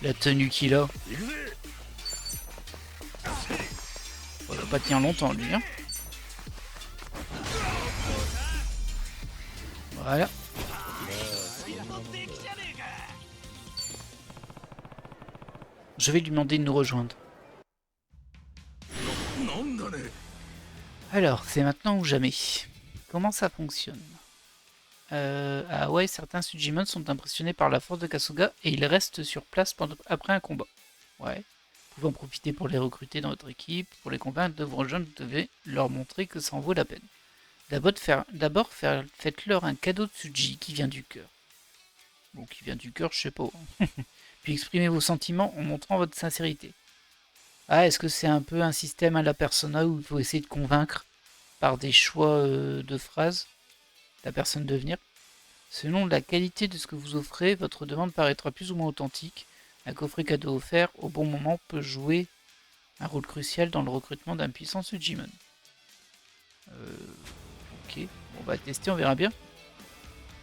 La tenue qu'il a. On va pas tenir longtemps lui. Hein. Voilà. Je vais lui demander de nous rejoindre. Alors, c'est maintenant ou jamais. Comment ça fonctionne? Ah ouais, certains Sujimon sont impressionnés par la force de Kasuga et ils restent sur place après un combat. Ouais. Vous pouvez en profiter pour les recruter dans votre équipe. Pour les convaincre de vous rejoindre, vous devez leur montrer que ça en vaut la peine. Faites-leur un cadeau de Tsuji qui vient du cœur. Bon, qui vient du cœur, je sais pas. Puis exprimez vos sentiments en montrant votre sincérité. Ah, est-ce que c'est un peu un système à la Persona où il faut essayer de convaincre par des choix de phrases la personne de venir? Selon la qualité de ce que vous offrez, votre demande paraîtra plus ou moins authentique. Un coffret cadeau offert au bon moment peut jouer un rôle crucial dans le recrutement d'un puissant Sujimon. Ok, on va tester, on verra bien.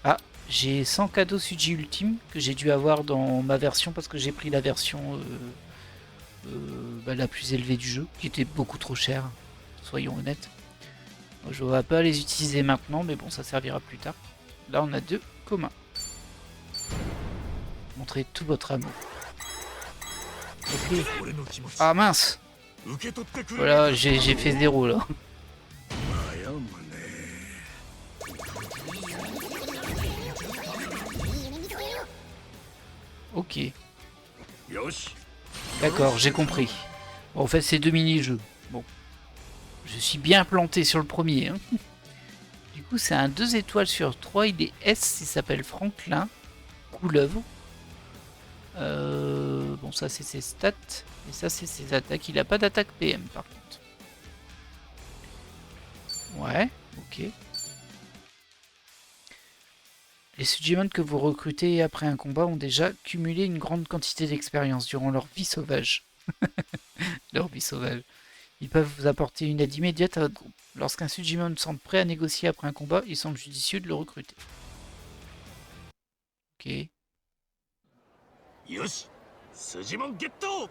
Ah, j'ai 100 cadeaux Suji Ultime que j'ai dû avoir dans ma version parce que j'ai pris la version la plus élevée du jeu, qui était beaucoup trop chère, soyons honnêtes. Je ne vais pas les utiliser maintenant, mais bon, ça servira plus tard. Là, on a 2 communs. Montrez tout votre amour. Ok. Ah mince! Voilà, j'ai fait 0 là. Ok. D'accord, j'ai compris. Bon, en fait, c'est 2 mini-jeux. Bon. Je suis bien planté sur le premier. Hein. Du coup, c'est un 2 étoiles sur 3. Il est S, il s'appelle Franklin. Couleuvre. Bon, ça, c'est ses stats. Et ça, c'est ses attaques. Il n'a pas d'attaque PM, par contre. Ouais, ok. Les Sujimon que vous recrutez après un combat ont déjà cumulé une grande quantité d'expérience durant leur vie sauvage. Leur vie sauvage. Ils peuvent vous apporter une aide immédiate à votre groupe. Lorsqu'un Sujimon semble prêt à négocier après un combat, il semble judicieux de le recruter. Ok. よし、スジモンゲットっ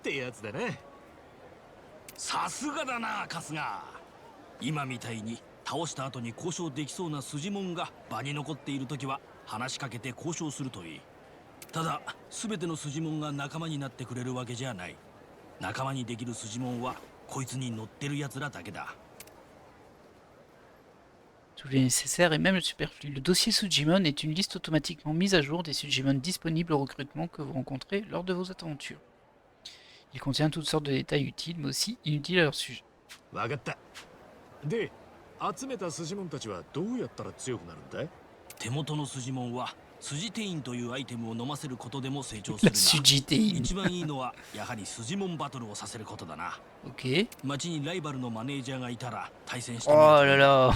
てやつだね。さすがだな春日。今みたいに倒した後に交渉できそうな筋もんが場に残っている時は話しかけて交渉するといい。ただ全ての筋もんが仲間になってくれるわけじゃない。仲間にできる筋もんはこいつに乗ってる奴らだけだ。 Tous les nécessaires et même le superflu. Le dossier Sujimon est une liste automatiquement mise à jour des Sujimon disponibles au recrutement que vous rencontrez lors de vos aventures. Il contient toutes sortes de détails utiles, mais aussi inutiles à leur sujet. わかった。で、集めた筋もんたちはどうやったら強くなるんだい？手元の筋もんは筋テインというアイテムを飲ませることでも成長す La るが Sujitein. 一番いいのはやはり筋もんバトルをさせることだな。 Ok. 街にライバルのマネージャーがいたら対戦してみ Oh る là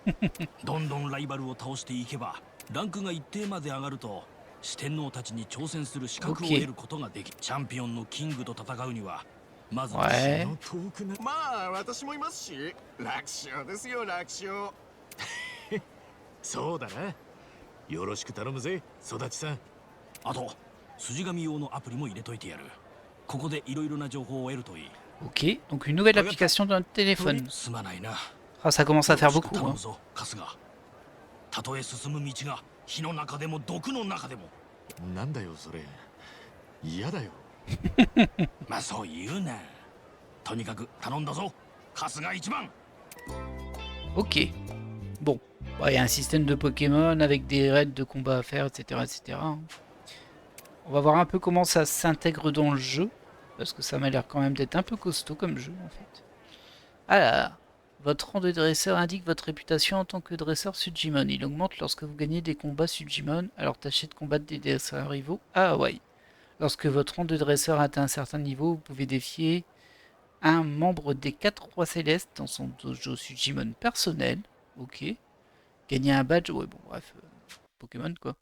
と là. どんどんライバルを倒していけばランクが一定まで上がると四天王たちに挑戦する資格を得ることができ、チャンピオンのキングと戦うにはまず Ouais. 遠くな。まあ私もいますし、楽勝ですよ楽勝。そうだな。よろしく頼むぜ、育ちさん。あと筋紙用のアプリも入れといてやる。ここでいろいろな情報を得るといい。 Ok. Donc une nouvelle application dans notre téléphone. すまないな。 Ah, ça commence à faire よろしく beaucoup. 頼 Hein. むぞ春日。たとえ進む道が火の中でも毒の中でも。なんだよそれ。嫌だよ。まあそう言うな。とにかく頼んだぞ春日一番。 Ok. Bon. Bah, il y a un système de Pokémon avec des raids de combat à faire, etc. etc. hein. On va voir un peu comment ça s'intègre dans le jeu. Parce que ça m'a l'air quand même d'être un peu costaud comme jeu en fait. Alors, votre rang de dresseur indique votre réputation en tant que dresseur Sujimon. Il augmente lorsque vous gagnez des combats Sujimon, alors tâchez de combattre des dresseurs rivaux à Hawaï. Lorsque votre rang de dresseur atteint un certain niveau, vous pouvez défier un membre des 4 rois célestes dans son dojo Sujimon personnel. Ok. Gagner un badge, ouais bon bref, Pokémon quoi.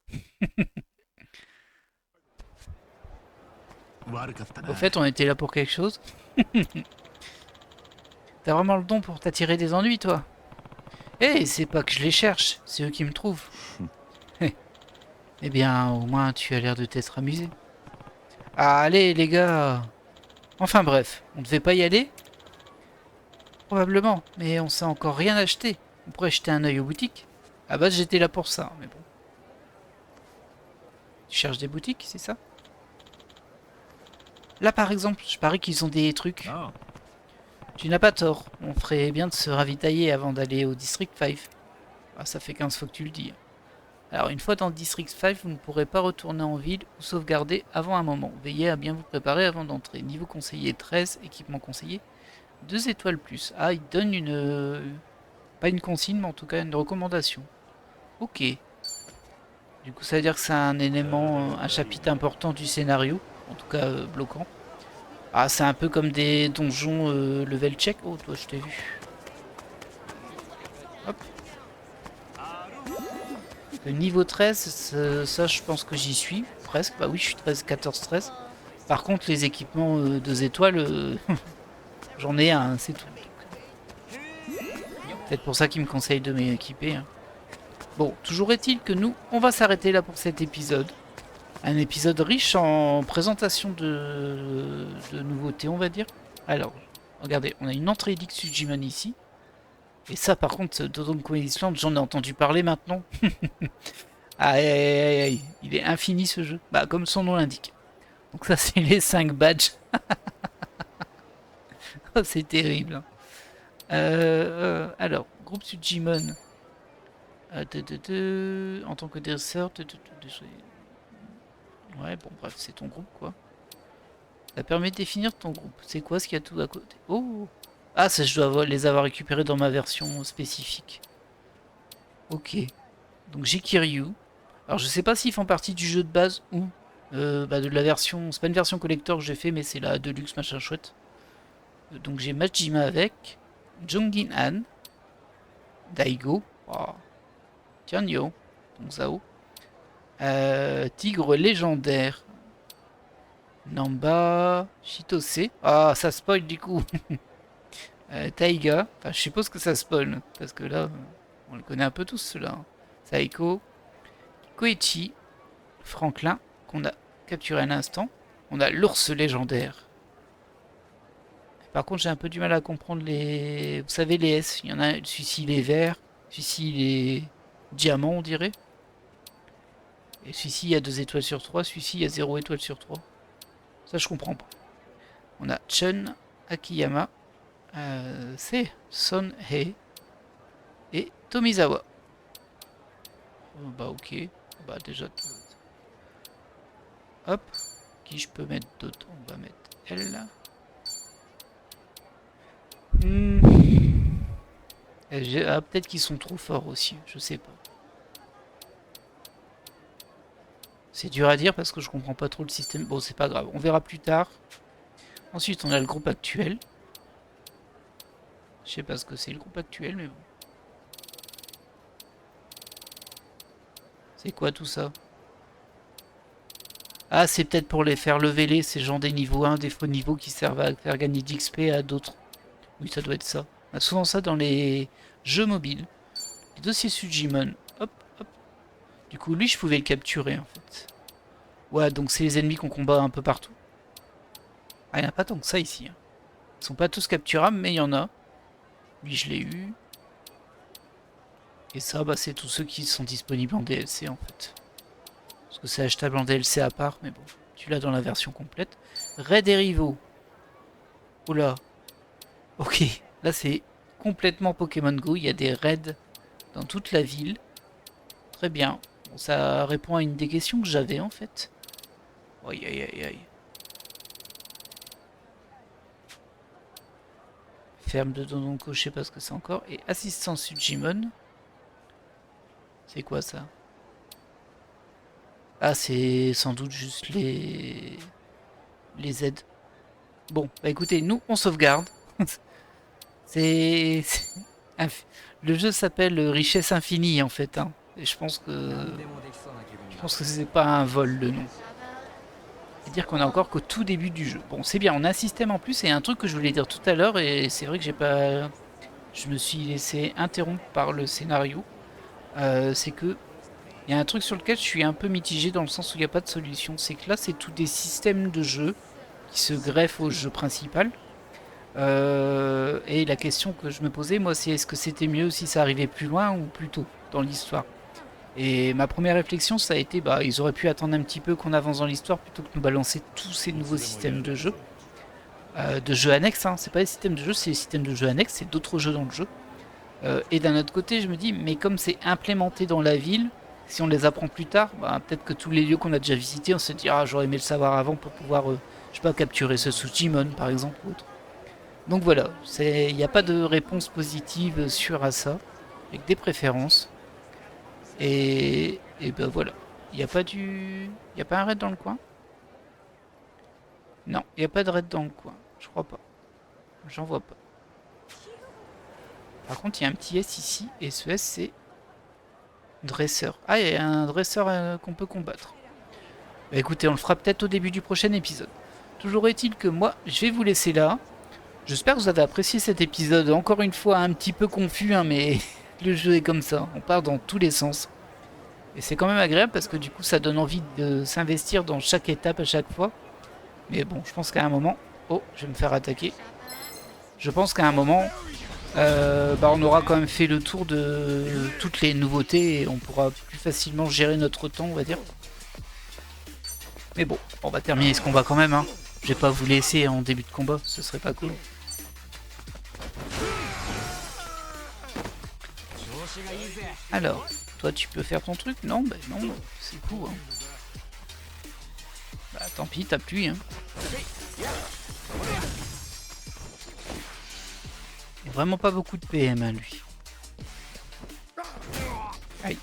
悪かったな。 Au fait, on était là pour quelque chose. T'as vraiment le don pour t'attirer des ennuis, toi. Eh, c'est pas que je les cherche, c'est eux qui me trouvent. Eh bien, au moins, tu as l'air de t'être amusé. Ah, allez, les gars. Enfin bref, on devait pas y aller? Probablement, mais on s'est encore rien acheté. On pourrait jeter un œil aux boutiques. À base, j'étais là pour ça, mais bon. Tu cherches des boutiques, c'est ça? Là, par exemple, je parie qu'ils ont des trucs. Ah, Tu n'as pas tort. On ferait bien de se ravitailler avant d'aller au District 5. Ah, ça fait 15 fois que tu le dis. Alors, une fois dans le District 5, vous ne pourrez pas retourner en ville ou sauvegarder avant un moment. Veillez à bien vous préparer avant d'entrer. Niveau conseiller 13, équipement conseiller 2 étoiles plus. Ah, il donne une... pas une consigne, mais en tout cas une recommandation. Ok. Du coup, ça veut dire que c'est un élément, un chapitre important du scénario. En tout cas, bloquant. Ah, c'est un peu comme des donjons level check. Oh, toi, je t'ai vu. Hop. Le niveau 13, ça, je pense que j'y suis. Presque. Bah oui, je suis 13, 14, 13. Par contre, les équipements 2 étoiles, j'en ai un, c'est tout. Peut-être pour ça qu'ils me conseillent de m'équiper. Hein. Bon, toujours est-il que nous, on va s'arrêter là pour cet épisode. Un épisode riche en présentation de nouveautés, on va dire. Alors, regardez, on a une entrée édicte Sujimon ici. Et ça, par contre, Dodonko Island, j'en ai entendu parler maintenant. Aïe, aïe, aïe, aïe, il est infini ce jeu. Bah, comme son nom l'indique. Donc ça, c'est les 5 badges. Oh, c'est terrible. Alors, groupe Sujimon. En tant que dresseur... Ouais, bon, bref, c'est ton groupe, quoi. Ça permet de définir ton groupe. C'est quoi ce qu'il y a tout à côté? Oh! Ah, ça, je dois les avoir récupérés dans ma version spécifique. Ok. Donc, j'ai Kiryu. Alors, je sais pas s'ils font partie du jeu de base ou de la version... C'est pas une version collector que j'ai fait, mais c'est la Deluxe, machin chouette. Donc, j'ai Majima avec. Jongin Han. Daigo. Oh. Tianyo. Donc, Zao. Tigre légendaire. Namba. Chitose. Ah, ça spoil du coup. Taiga. Enfin, je suppose que ça spoil. Parce que là, on le connaît un peu tous ceux-là. Saiko. Koichi. Franklin. Qu'on a capturé à l'instant. On a l'ours légendaire. Par contre, j'ai un peu du mal à comprendre les... Vous savez, les S. Il y en a, celui-ci, il est vert. Celui-ci, il est diamant, on dirait. Et celui-ci, il y a 2 étoiles sur 3. Celui-ci, il y a 0 étoile sur 3. Ça, je comprends pas. On a Chun, Akiyama, c'est Son Hei et Tomizawa. Bah ok. Bah déjà... Hop. Qui je peux mettre d'autre? On va mettre elle. Ah, peut-être qu'ils sont trop forts aussi, je sais pas. C'est dur à dire parce que je comprends pas trop le système. Bon, c'est pas grave, on verra plus tard. Ensuite, on a le groupe actuel. Je sais pas ce que c'est le groupe actuel, mais bon. C'est quoi tout ça? Ah, c'est peut-être pour les faire leveler ces gens des niveaux 1, des faux niveaux qui servent à faire gagner d'XP à d'autres. Oui, ça doit être ça. On a souvent ça dans les jeux mobiles. Les dossiers Sujimon. Hop, hop. Du coup, lui, je pouvais le capturer, en fait. Ouais, donc c'est les ennemis qu'on combat un peu partout. Ah, il n'y en a pas tant que ça, ici. Hein. Ils sont pas tous capturables, mais il y en a. Lui, je l'ai eu. Et ça, bah, c'est tous ceux qui sont disponibles en DLC, en fait. Parce que c'est achetable en DLC à part, mais bon. Tu l'as dans la version complète. Raid et rivaux. Oula. Ok, là c'est complètement Pokémon Go, il y a des raids dans toute la ville. Très bien, bon, ça répond à une des questions que j'avais en fait. Aïe aïe aïe aïe. Ferme de Dondon coché parce que c'est encore. Et assistant Sujimon. C'est quoi ça? Ah, c'est sans doute juste les aides. Bon, bah écoutez, nous on sauvegarde. C'est... Le jeu s'appelle Richesse Infinie en fait. Hein. Et je pense que c'est pas un vol le nom. C'est-à-dire qu'on est encore qu'au tout début du jeu. Bon, c'est bien, on a un système en plus et un truc que je voulais dire tout à l'heure et c'est vrai que j'ai pas... Je me suis laissé interrompre par le scénario. C'est que il y a un truc sur lequel je suis un peu mitigé dans le sens où il n'y a pas de solution. C'est que là, c'est tous des systèmes de jeu qui se greffent au jeu principal. Et la question que je me posais, moi, c'est est-ce que c'était mieux si ça arrivait plus loin ou plus tôt dans l'histoire? Et ma première réflexion, ça a été, bah, ils auraient pu attendre un petit peu qu'on avance dans l'histoire plutôt que de nous balancer tous ces nouveaux systèmes de jeu. De jeux annexes, hein. C'est pas des systèmes de jeu, c'est des systèmes de jeux annexes, c'est d'autres jeux dans le jeu. Et d'un autre côté, je me dis, mais comme c'est implémenté dans la ville, si on les apprend plus tard, bah, peut-être que tous les lieux qu'on a déjà visités, on se dit, ah, j'aurais aimé le savoir avant pour pouvoir, je sais pas, capturer ce Sujimon par exemple ou autre. Donc voilà, il n'y a pas de réponse positive sûre à ça, avec des préférences. Et ben voilà, il n'y a pas un raid dans le coin? Non, il n'y a pas de raid dans le coin, je crois pas. J'en vois pas. Par contre, il y a un petit S ici, et ce S c'est dresseur. Ah, il y a un dresseur qu'on peut combattre. Bah écoutez, on le fera peut-être au début du prochain épisode. Toujours est-il que moi, je vais vous laisser là. J'espère que vous avez apprécié cet épisode. Encore une fois, un petit peu confus, hein, mais le jeu est comme ça. On part dans tous les sens. Et c'est quand même agréable parce que du coup, ça donne envie de s'investir dans chaque étape à chaque fois. Mais bon, je pense qu'à un moment... Oh, je vais me faire attaquer. Je pense qu'à un moment, on aura quand même fait le tour de toutes les nouveautés et on pourra plus facilement gérer notre temps, on va dire. Mais bon, on va terminer ce combat quand même, hein. Je vais pas vous laisser en début de combat, ce serait pas cool. Alors, toi tu peux faire ton truc? Non, bah non, c'est cool. Hein. Bah tant pis, t'appuies. Hein. Il n'y a vraiment pas beaucoup de PM, hein, lui. Aïe.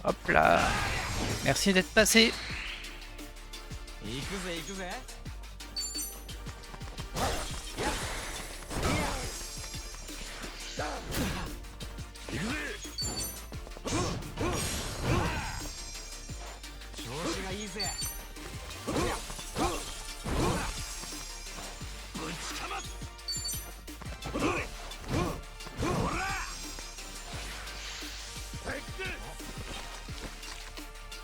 Hop là. Merci d'être passé.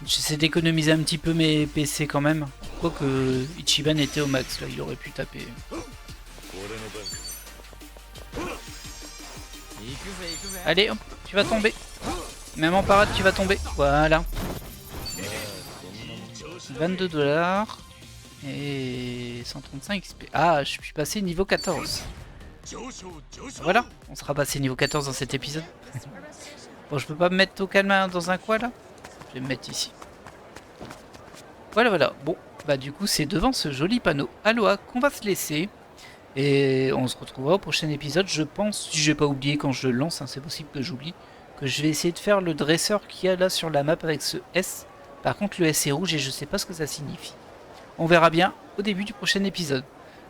J'essaie d'économiser un petit peu mes PC quand même. Quoique Ichiban était au max là, il aurait pu taper. Allez, hop, tu vas tomber. Même en parade, tu vas tomber. Voilà. 22$ et 135 XP. Ah, je suis passé niveau 14. Voilà, on sera passé niveau 14 dans cet épisode. Bon, je peux pas me mettre au calme dans un coin là. Je vais me mettre ici. Voilà, voilà. Bon, bah du coup, c'est devant ce joli panneau Aloha qu'on va se laisser. Et on se retrouvera au prochain épisode. Je pense, si j'ai pas oublié quand je le lance, hein, c'est possible que j'oublie, que je vais essayer de faire le dresseur qu'il y a là sur la map avec ce S. Par contre, le S est rouge et je sais pas ce que ça signifie. On verra bien au début du prochain épisode.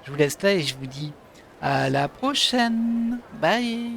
Je vous laisse là et je vous dis à la prochaine. Bye.